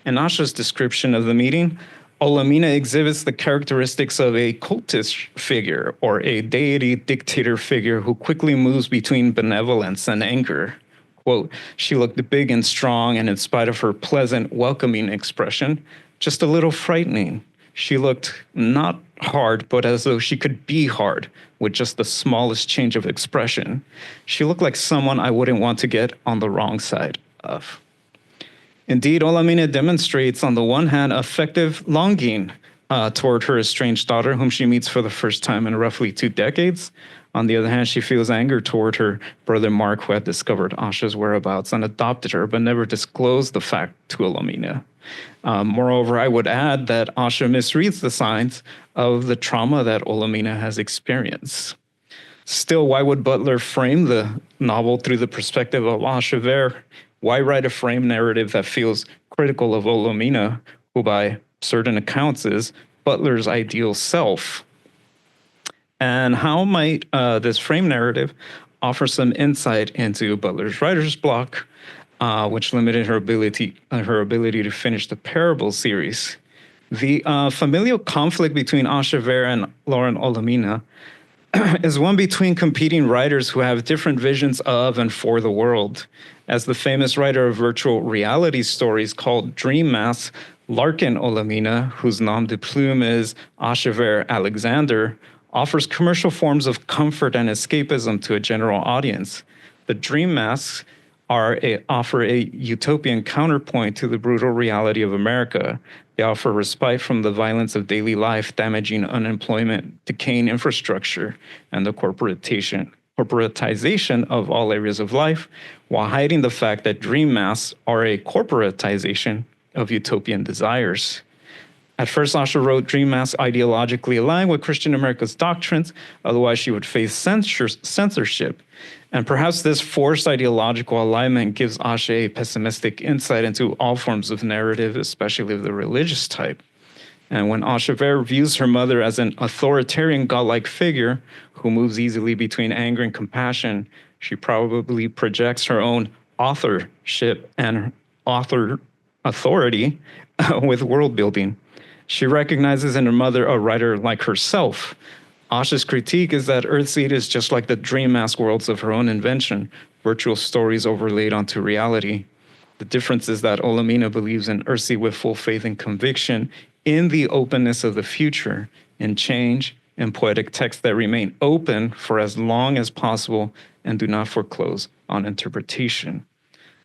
C: In Asha's description of the meeting, Olamina exhibits the characteristics of a cultish figure or a deity dictator figure who quickly moves between benevolence and anger. Quote, "She looked big and strong, and in spite of her pleasant, welcoming expression, just a little frightening. She looked not hard, but as though she could be hard with just the smallest change of expression. She looked like someone I wouldn't want to get on the wrong side of." Indeed, Olamina demonstrates, on the one hand, affective longing toward her estranged daughter, whom she meets for the first time in roughly 2 decades. On the other hand, she feels anger toward her brother Mark, who had discovered Asha's whereabouts and adopted her, but never disclosed the fact to Olamina. Moreover, I would add that Asha misreads the signs of the trauma that Olamina has experienced. Still, why would Butler frame the novel through the perspective of Ashaver? Why write a frame narrative that feels critical of Olamina, who by certain accounts is Butler's ideal self? And how might this frame narrative offer some insight into Butler's writer's block, which limited her ability to finish the Parable series? The familial conflict between Ashaver and Lauren Olamina is one between competing writers who have different visions of and for the world. As the famous writer of virtual reality stories called Dream Mass, Larkin Olamina, whose nom de plume is Ashaver Alexander, offers commercial forms of comfort and escapism to a general audience. The Dream Masks offer a utopian counterpoint to the brutal reality of America. They offer respite from the violence of daily life, damaging unemployment, decaying infrastructure, and the corporatization of all areas of life, while hiding the fact that dream masks are a corporatization of utopian desires. At first, Asha wrote Dream Masks ideologically aligned with Christian America's doctrines, otherwise she would face censorship. And perhaps this forced ideological alignment gives Asha a pessimistic insight into all forms of narrative, especially of the religious type. And when Ashaver views her mother as an authoritarian godlike figure who moves easily between anger and compassion, she probably projects her own authorship and author authority with world building. She recognizes in her mother a writer like herself. Asha's critique is that Earthseed is just like the dream mask worlds of her own invention, virtual stories overlaid onto reality. The difference is that Olamina believes in Earthseed with full faith and conviction in the openness of the future, in change, in poetic texts that remain open for as long as possible and do not foreclose on interpretation.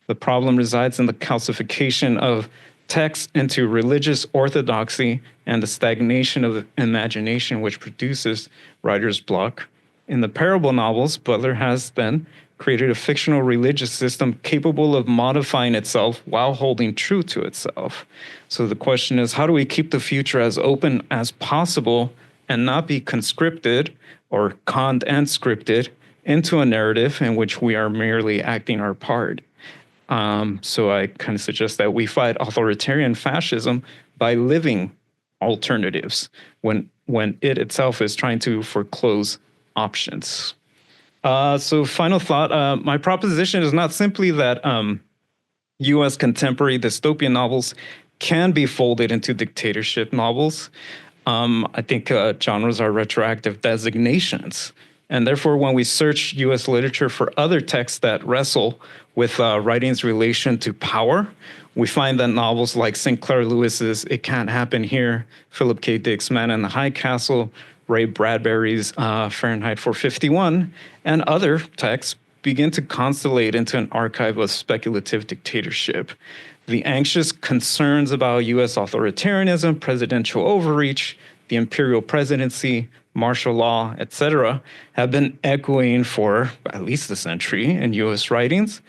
C: The problem resides in the calcification of text into religious orthodoxy and the stagnation of imagination, which produces writer's block. In the Parable novels, Butler has then created a fictional religious system capable of modifying itself while holding true to itself. So the question is, how do we keep the future as open as possible and not be conscripted or conned and scripted into a narrative in which we are merely acting our part? So I kind of suggest that we fight authoritarian fascism by living alternatives when it itself is trying to foreclose options. So final thought, my proposition is not simply that US contemporary dystopian novels can be folded into dictatorship novels. I think genres are retroactive designations. And therefore, when we search US literature for other texts that wrestle with writing's relation to power, we find that novels like Sinclair Lewis's It Can't Happen Here, Philip K. Dick's Man in the High Castle, Ray Bradbury's Fahrenheit 451, and other texts begin to constellate into an archive of speculative dictatorship. The anxious concerns about US authoritarianism, presidential overreach, the imperial presidency, martial law, etc., have been echoing for at least a century in US writings.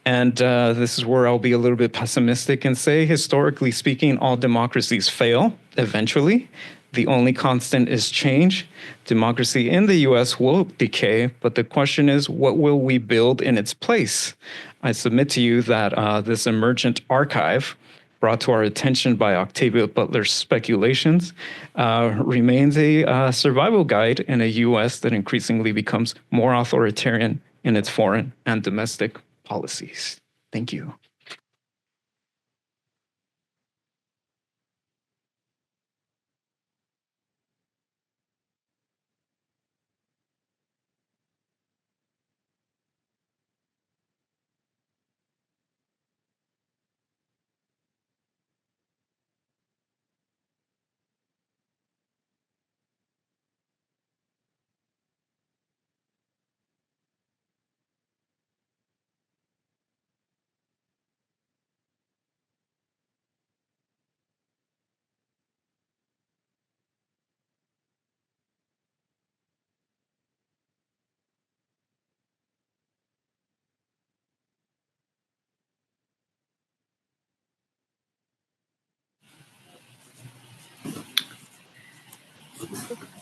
C: And this is where I'll be a little bit pessimistic and say, historically speaking, all democracies fail eventually. The only constant is change. Democracy in the US will decay, but the question is, what will we build in its place? I submit to you that this emergent archive brought to our attention by Octavia Butler's speculations remains a survival guide in a US that increasingly becomes more authoritarian in its foreign and domestic policies. Thank you.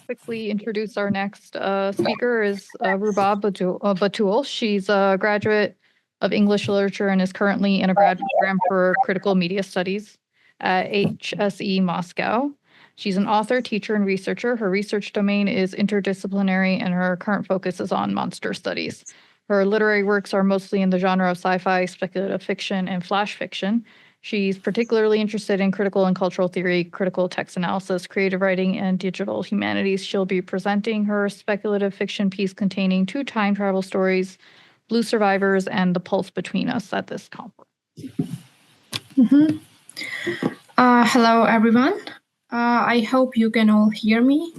A: Quickly introduce our next speaker is Rubab Batul. She's a graduate of English literature and is currently in a grad program for critical media studies at HSE Moscow. She's an author, teacher, and researcher. Her research domain is interdisciplinary, and her current focus is on monster studies. Her literary works are mostly in the genre of sci-fi, speculative fiction, and flash fiction. She's particularly interested in critical and cultural theory, critical text analysis, creative writing, and digital humanities. She'll be presenting her speculative fiction piece containing 2 time travel stories, Blue Survivors and The Pulse Between Us, at this conference.
D: Hello, everyone. I hope you can all hear me.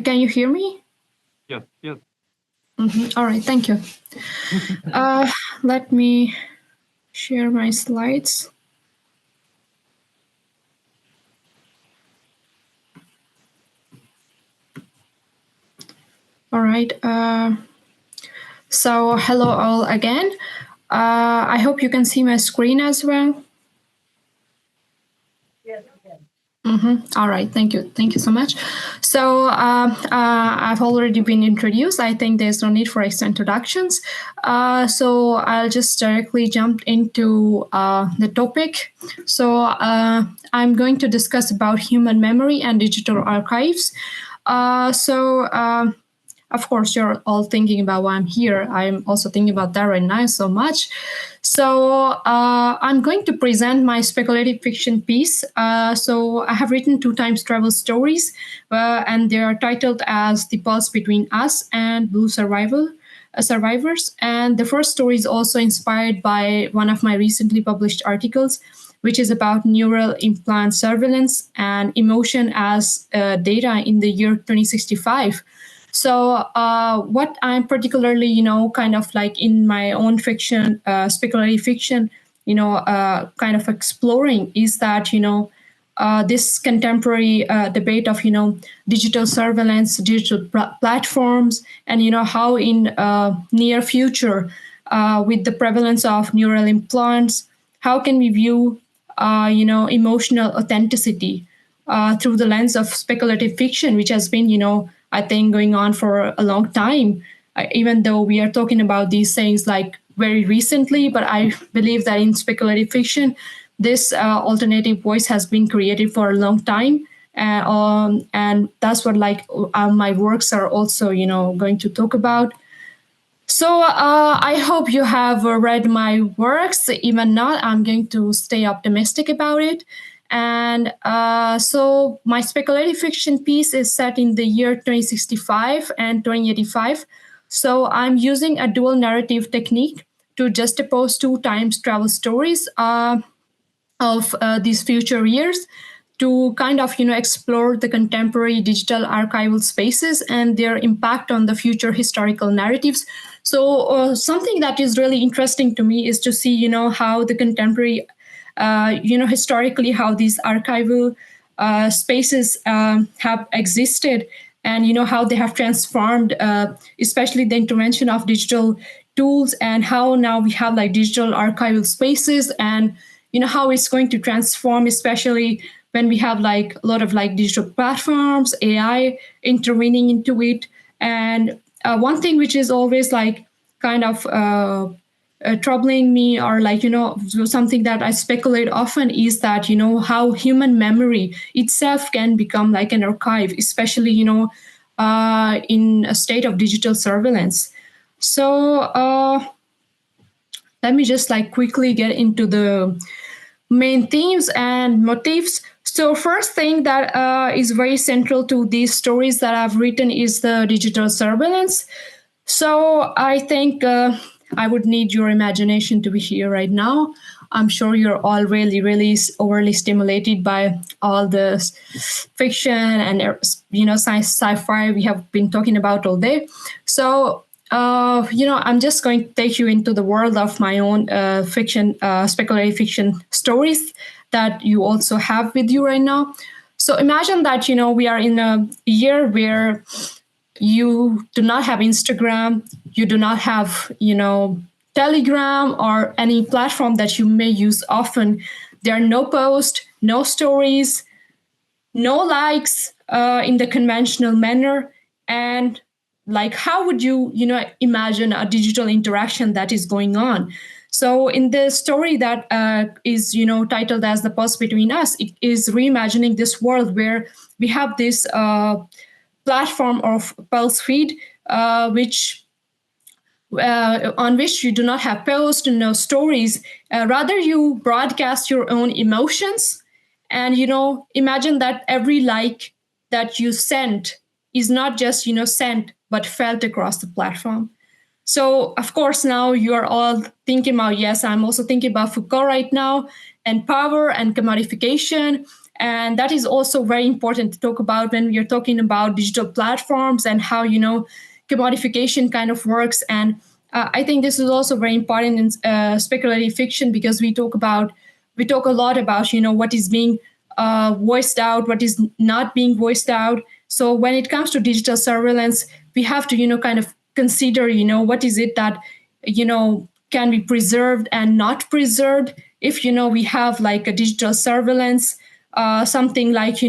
D: Can you hear me?
C: Yes, yes.
D: All right, thank you. Let me share my slides. All right. So hello all again. I hope you can see my screen as well. All right, thank you. Thank you so much. So I've already been introduced. I think there's no need for extra introductions. So I'll just directly jump into the topic. So I'm going to discuss about human memory and digital archives. Of course, you're all thinking about why I'm here. I'm also thinking about that right now so much. So I'm going to present my speculative fiction piece. So I have written 2 times travel stories, and they are titled as The Pulse Between Us and Blue Survivors. And the first story is also inspired by one of my recently published articles, which is about neural implant surveillance and emotion as data in the year 2065. So what I'm particularly, kind of like in my own fiction, speculative fiction, kind of exploring is that, this contemporary debate of, digital surveillance, digital platforms, and, how in near future, with the prevalence of neural implants, how can we view, emotional authenticity through the lens of speculative fiction, which has been, I think, going on for a long time, even though we are talking about these things like very recently, but I believe that in speculative fiction, this alternative voice has been created for a long time. And that's what like my works are also, going to talk about. So I hope you have read my works. Even not, I'm going to stay optimistic about it. And so my speculative fiction piece is set in the year 2065 and 2085. So I'm using a dual narrative technique to juxtapose two times travel stories of these future years to kind of explore the contemporary digital archival spaces and their impact on the future historical narratives. So something that is really interesting to me is to see how the contemporary historically how these archival spaces have existed, and how they have transformed, especially the intervention of digital tools, and how now we have like digital archival spaces, and how it's going to transform, especially when we have like a lot of like digital platforms, AI intervening into it. And one thing which is always like kind of troubling me, or like something that I speculate often, is that how human memory itself can become like an archive, especially in a state of digital surveillance. So let me just like quickly get into the main themes and motifs. So first thing that is very central to these stories that I've written is the digital surveillance. So I think I would need your imagination to be here right now. I'm sure you're all really, really overly stimulated by all the fiction and sci-fi we have been talking about all day. So I'm just going to take you into the world of my own fiction, speculative fiction stories that you also have with you right now. So imagine that, we are in a year where you do not have Instagram, you do not have, Telegram or any platform that you may use often. There are no posts, no stories, no likes in the conventional manner. And like, how would you imagine a digital interaction that is going on? So in the story that is titled as The Pulse Between Us, it is reimagining this world where we have this platform of pulse feed which on which you do not have posts, no stories, rather you broadcast your own emotions. And imagine that every like that you sent is not just sent but felt across the platform. So of course now you're all thinking about, yes, I'm also thinking about Foucault right now, and power and commodification. And that is also very important to talk about when we are talking about digital platforms and how commodification kind of works. And I think this is also very important in speculative fiction, because we talk a lot about what is being voiced out, what is not being voiced out. So when it comes to digital surveillance, we have to kind of consider what is it that can be preserved and not preserved. If we have like a digital surveillance, something like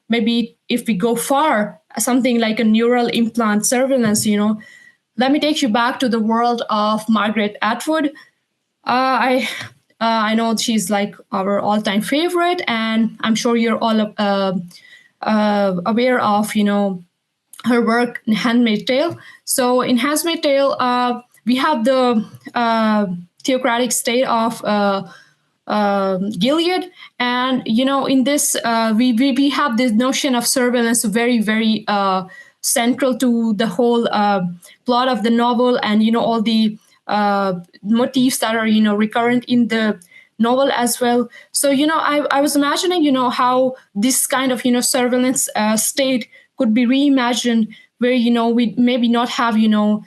D: maybe if we go far, something like a neural implant surveillance. Let me take you back to the world of Margaret Atwood. I know she's like our all-time favorite, and I'm sure you're all aware of her work in *Handmaid's Tale*. So in *Handmaid's Tale*, we have the theocratic state of Gilead, and in this we have this notion of surveillance very, very central to the whole plot of the novel, and all the motifs that are recurrent in the novel as well. So I was imagining how this kind of surveillance state could be reimagined, where we maybe not have not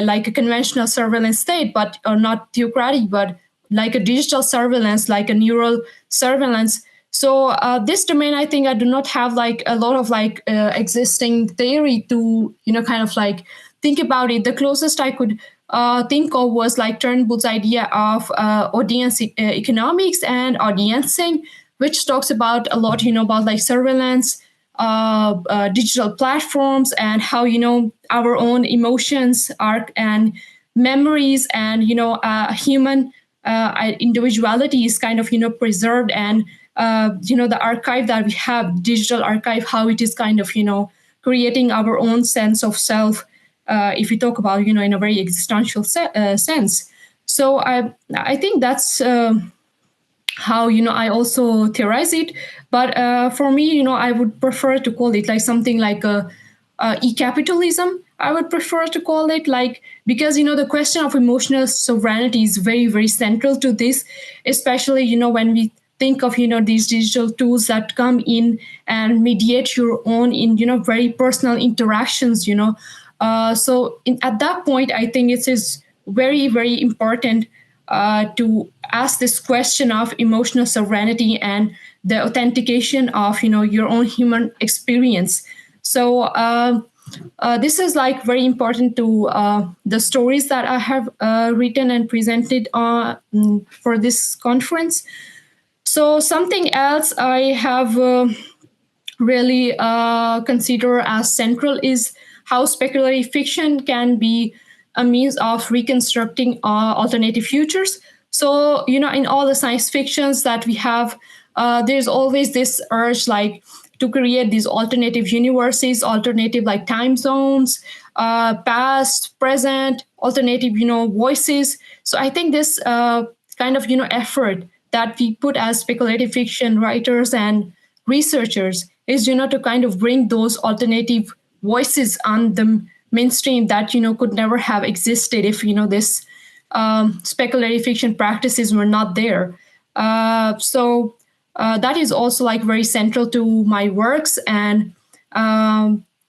D: like a conventional surveillance state, but or not theocratic, but like a digital surveillance, like a neural surveillance. So this domain, I think I do not have like a lot of like existing theory to kind of like think about it. The closest I could think of was like Turnbull's idea of audience economics and audiencing, which talks about a lot about like surveillance, digital platforms, and how our own emotions are, and memories and human individuality is kind of preserved, and the archive that we have, digital archive, how it is kind of creating our own sense of self, if we talk about in a very existential sense. So I think that's how I also theorize it. But for me, I would prefer to call it like something like a e-capitalism. I would prefer to call it, like, because the question of emotional sovereignty is very, very central to this, especially when we think of these digital tools that come in and mediate your own in very personal interactions. So at that point, I think it is very, very important to ask this question of emotional sovereignty and the authentication of your own human experience. So this is like very important to the stories that I have written and presented for this conference. So something else I have really considered as central is how speculative fiction can be a means of reconstructing alternative futures. So, in all the science fictions that we have, there's always this urge, like, to create these alternative universes, alternative like time zones, past, present, alternative, voices. So I think this kind of, effort that we put as speculative fiction writers and researchers is, to kind of bring those alternative voices on the mainstream that could never have existed if this speculative fiction practices were not there. So that is also like very central to my works. And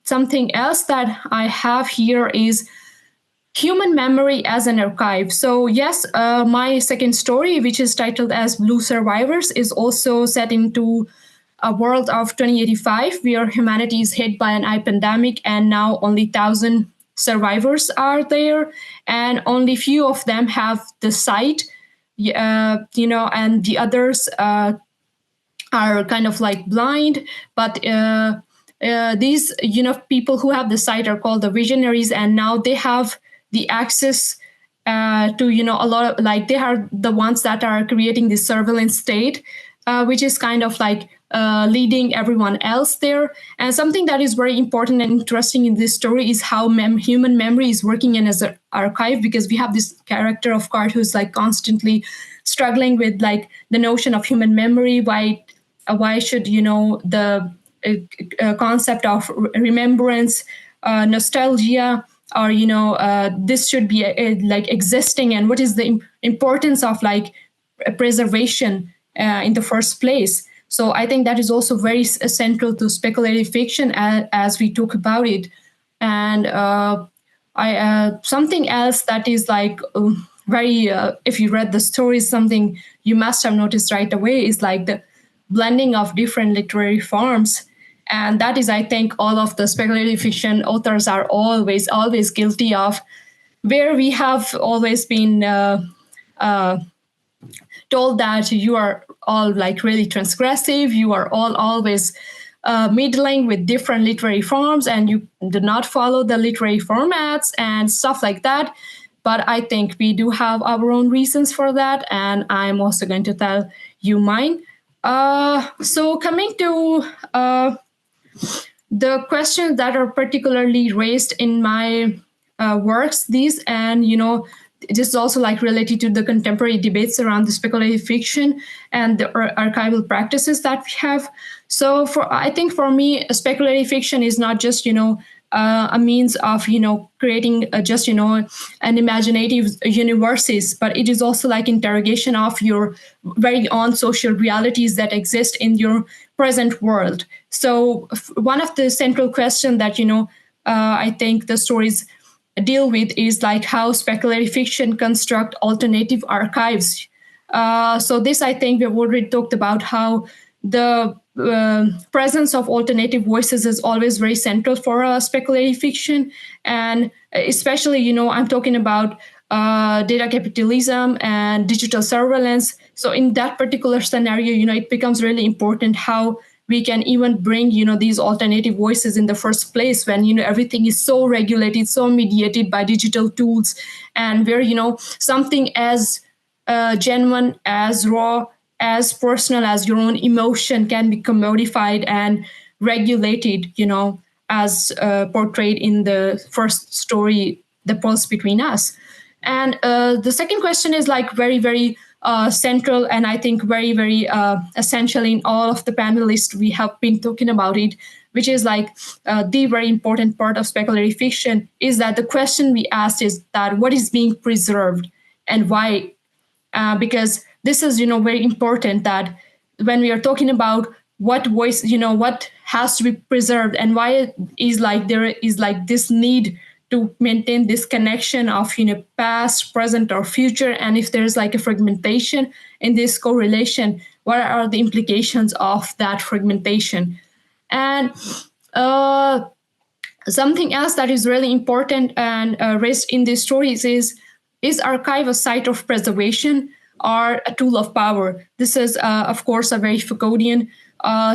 D: something else that I have here is human memory as an archive. So yes, my second story, which is titled as Blue Survivors, is also set into a world of 2085 where humanity is hit by an eye pandemic, and now only 1,000 survivors are there, and only few of them have the sight, and the others are kind of like blind. But these people who have the sight are called the visionaries, and now they have the access to a lot of, like, they are the ones that are creating this surveillance state, which is kind of like leading everyone else there. And something that is very important and interesting in this story is how human memory is working in as an archive, because we have this character of Card who's like constantly struggling with like the notion of human memory. Why should the concept of remembrance, nostalgia, or this should be like existing, and what is the importance of like preservation in the first place. So I think that is also very central to speculative fiction as we talk about it. And something else that is like very, if you read the stories, something you must have noticed right away is like the blending of different literary forms. And that is, I think, all of the speculative fiction authors are always guilty of, where we have always been told that you are all like really transgressive, you are all always middling with different literary forms, and you do not follow the literary formats and stuff like that. But I think we do have our own reasons for that, and I'm also going to tell you mine. So coming to the questions that are particularly raised in my works, these, and this is also like related to the contemporary debates around the speculative fiction and the archival practices that we have. So I think for me, speculative fiction is not just a means of creating just an imaginative universes, but it is also like interrogation of your very own social realities that exist in your present world. So one of the central questions that I think the stories deal with is like how speculative fiction construct alternative archives. So this, I think, we've already talked about how the presence of alternative voices is always very central for speculative fiction. And especially, I'm talking about data capitalism and digital surveillance. So in that particular scenario, it becomes really important how we can even bring, these alternative voices in the first place when, everything is so regulated, so mediated by digital tools, and where, something as genuine, as raw, as personal as your own emotion can be commodified and regulated, as portrayed in the first story, The Pulse Between Us. And the second question is like very, very central, and I think very, very essential in all of the panelists we have been talking about it, which is like the very important part of speculative fiction is that the question we asked is that what is being preserved and why? Because this is, very important that when we are talking about what voice, what has to be preserved and why it is like there is like this need to maintain this connection of, past, present, or future. And if there's like a fragmentation in this correlation, what are the implications of that fragmentation? And something else that is really important and raised in these stories is archive a site of preservation or a tool of power? This is, of course, a very Foucauldian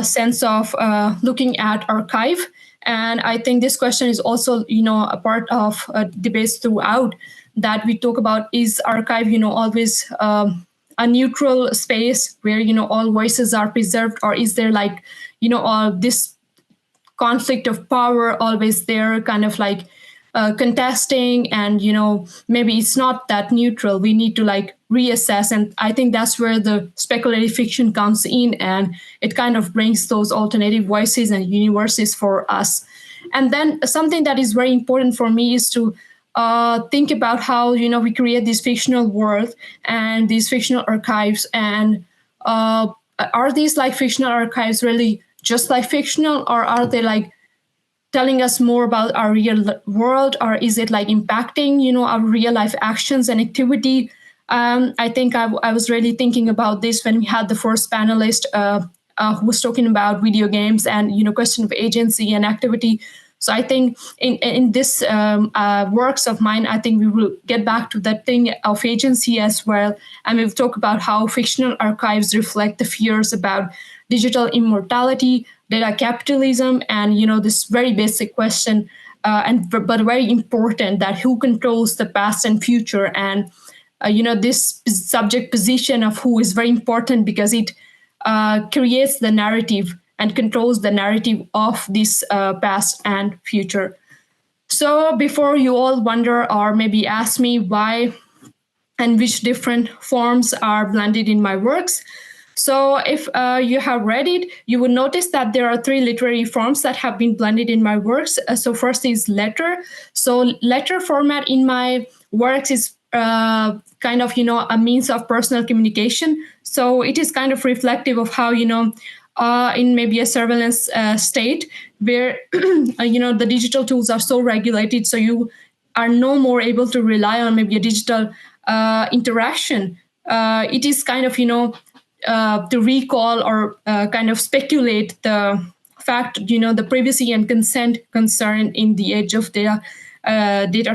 D: sense of looking at archive. And I think this question is also, a part of debates throughout that we talk about, is archive, always a neutral space where, all voices are preserved, or is there like, this conflict of power always there, kind of like contesting, and maybe it's not that neutral. We need to like reassess, and I think that's where the speculative fiction comes in, and it kind of brings those alternative voices and universes for us. And then something that is very important for me is to think about how we create this fictional world and these fictional archives, and are these like fictional archives really just like fictional, or are they like telling us more about our real world, or is it like impacting, our real life actions and activity? I think I was really thinking about this when we had the first panelist who was talking about video games and, question of agency and activity. So I think in this works of mine, I think we will get back to that thing of agency as well. And we'll talk about how fictional archives reflect the fears about digital immortality, data capitalism, and this very basic question, but very important, that who controls the past and future. And this subject position of who is very important because it creates the narrative and controls the narrative of this past and future. So before you all wonder or maybe ask me why and which different forms are blended in my works, so if you have read it, you will notice that there are 3 literary forms that have been blended in my works. So first is letter. So letter format in my works is kind of, a means of personal communication. So it is kind of reflective of how, in maybe a surveillance state where, the digital tools are so regulated, so you are no more able to rely on maybe a digital interaction. It is kind of, to recall or kind of speculate the fact, the privacy and consent concern in the age of data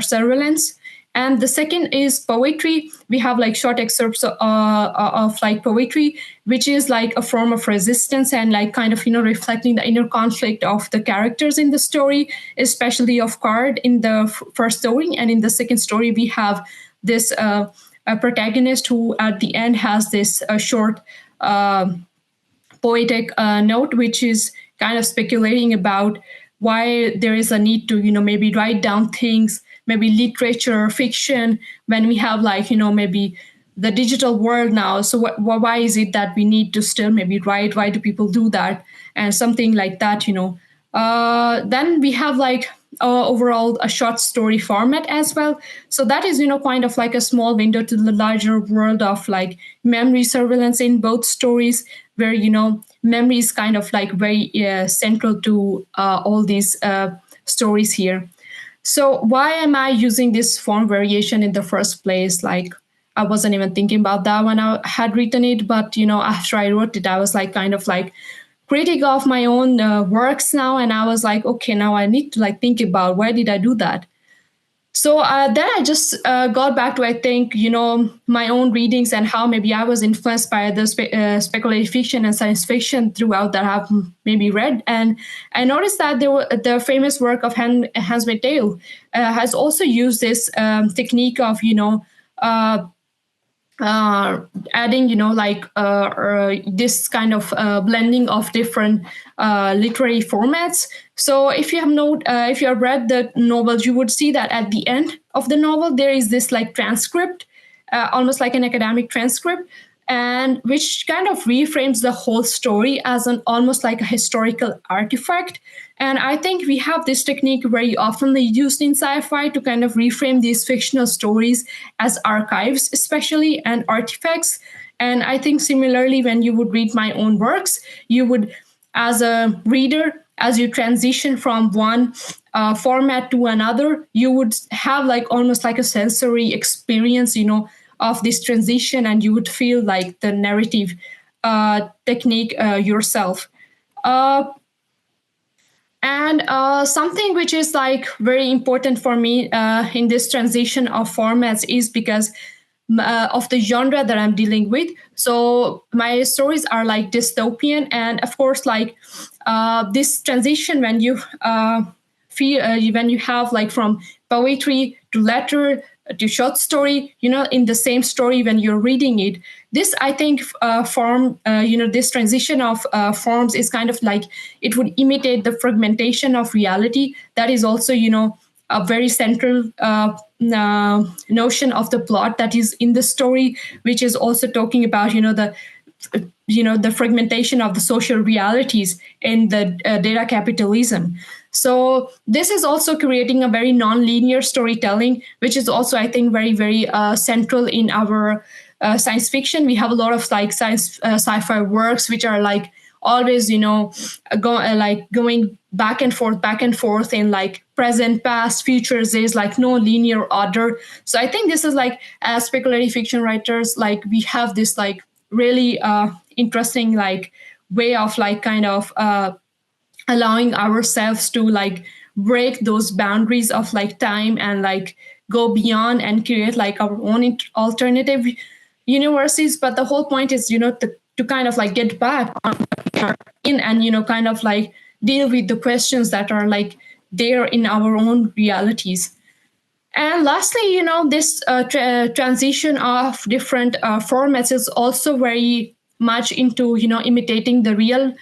D: surveillance. And the second is poetry. We have like short excerpts of like poetry, which is like a form of resistance and like kind of, reflecting the inner conflict of the characters in the story, especially of Card in the first story. And in the second story, we have this a protagonist who at the end has this short poetic note, which is kind of speculating about why there is a need to, maybe write down things, maybe literature, fiction, when we have like, maybe the digital world now. So why is it that we need to still maybe write? Why do people do that? And something like that, Then we have like overall a short story format as well. So that is, kind of like a small window to the larger world of like memory surveillance in both stories, where, memory is kind of like very central to all these stories here. So why am I using this form variation in the first place? Like, I wasn't even thinking about that when I had written it, but, after I wrote it, I was like kind of like critic of my own works now. And I was like, okay, now I need to like think about why did I do that? So then I just got back to, I think, my own readings and how maybe I was influenced by the speculative fiction and science fiction throughout that I've maybe read. And I noticed that the famous work of Hans Mateo has also used this technique of, uh, adding, this kind of blending of different literary formats. So if you have read the novels, you would see that at the end of the novel there is this like transcript, almost like an academic transcript, and which kind of reframes the whole story as an almost like a historical artifact. And I think we have this technique very often used in sci-fi to kind of reframe these fictional stories as archives, especially, and artifacts. And I think similarly, when you would read my own works, you would, as a reader, as you transition from one format to another, you would have like almost like a sensory experience, of this transition, and you would feel like the narrative technique yourself. And something which is like very important for me in this transition of formats is because of the genre that I'm dealing with. So my stories are like dystopian, and of course, like this transition when you when you have like from poetry to letter to short story, in the same story when you're reading it. This, I think, this transition of forms is kind of like it would imitate the fragmentation of reality. That is also, a very central notion of the plot that is in the story, which is also talking about, the fragmentation of the social realities in the data capitalism. So this is also creating a very non-linear storytelling, which is also, I think, very, very central in our science fiction. We have a lot of like sci-fi works which are like always, going back and forth in like present, past, futures. There's like no linear order. So I think this is like, as speculative fiction writers, like we have this like really interesting like way of like kind of allowing ourselves to like break those boundaries of like time and like go beyond and create like our own alternative universes. But the whole point is, to kind of like get back on in and, kind of like deal with the questions that are like there in our own realities. And lastly, this transition of different formats is also very much into, imitating the real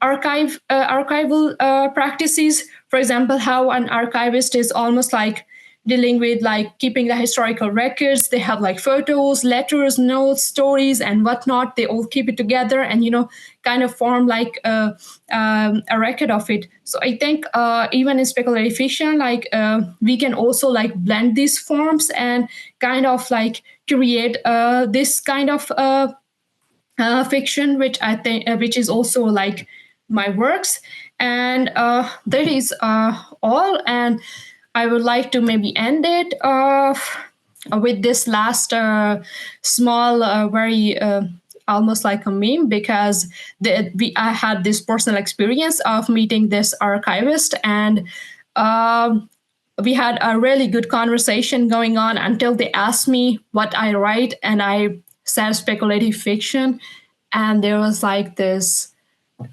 D: archival practices. For example, how an archivist is almost like dealing with like keeping the historical records. They have like photos, letters, notes, stories, and whatnot. They all keep it together and, kind of form like a record of it. So I think even in speculative fiction, like we can also like blend these forms and kind of like create this kind of fiction, which I think, which is also like my works. And that is all. And I would like to maybe end it with this last small, very almost like a meme, because I had this personal experience of meeting this archivist, and we had a really good conversation going on until they asked me what I write, and I said speculative fiction, and there was like this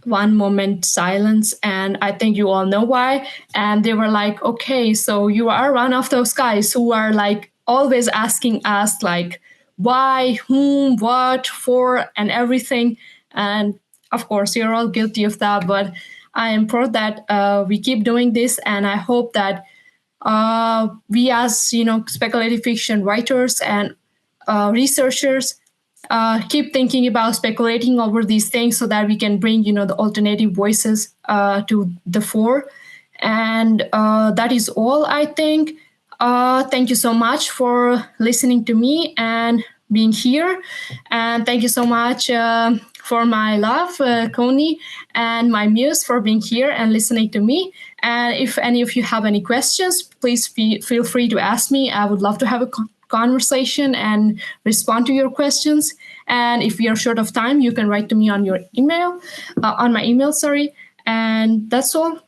D: one moment silence, and I think you all know why. And they were like, okay, so you are one of those guys who are like always asking us like why, whom, what, for, and everything. And of course you're all guilty of that, but I am proud that we keep doing this, and I hope that we as speculative fiction writers and researchers keep thinking about speculating over these things so that we can bring, the alternative voices to the fore. And that is all, I think. Thank you so much for listening to me and being here. And thank you so much for my love, Connie, and my muse for being here and listening to me. And if any of you have any questions, please feel free to ask me. I would love to have a conversation and respond to your questions. And if you're short of time, you can write to me on your email, on my email, sorry. And that's all.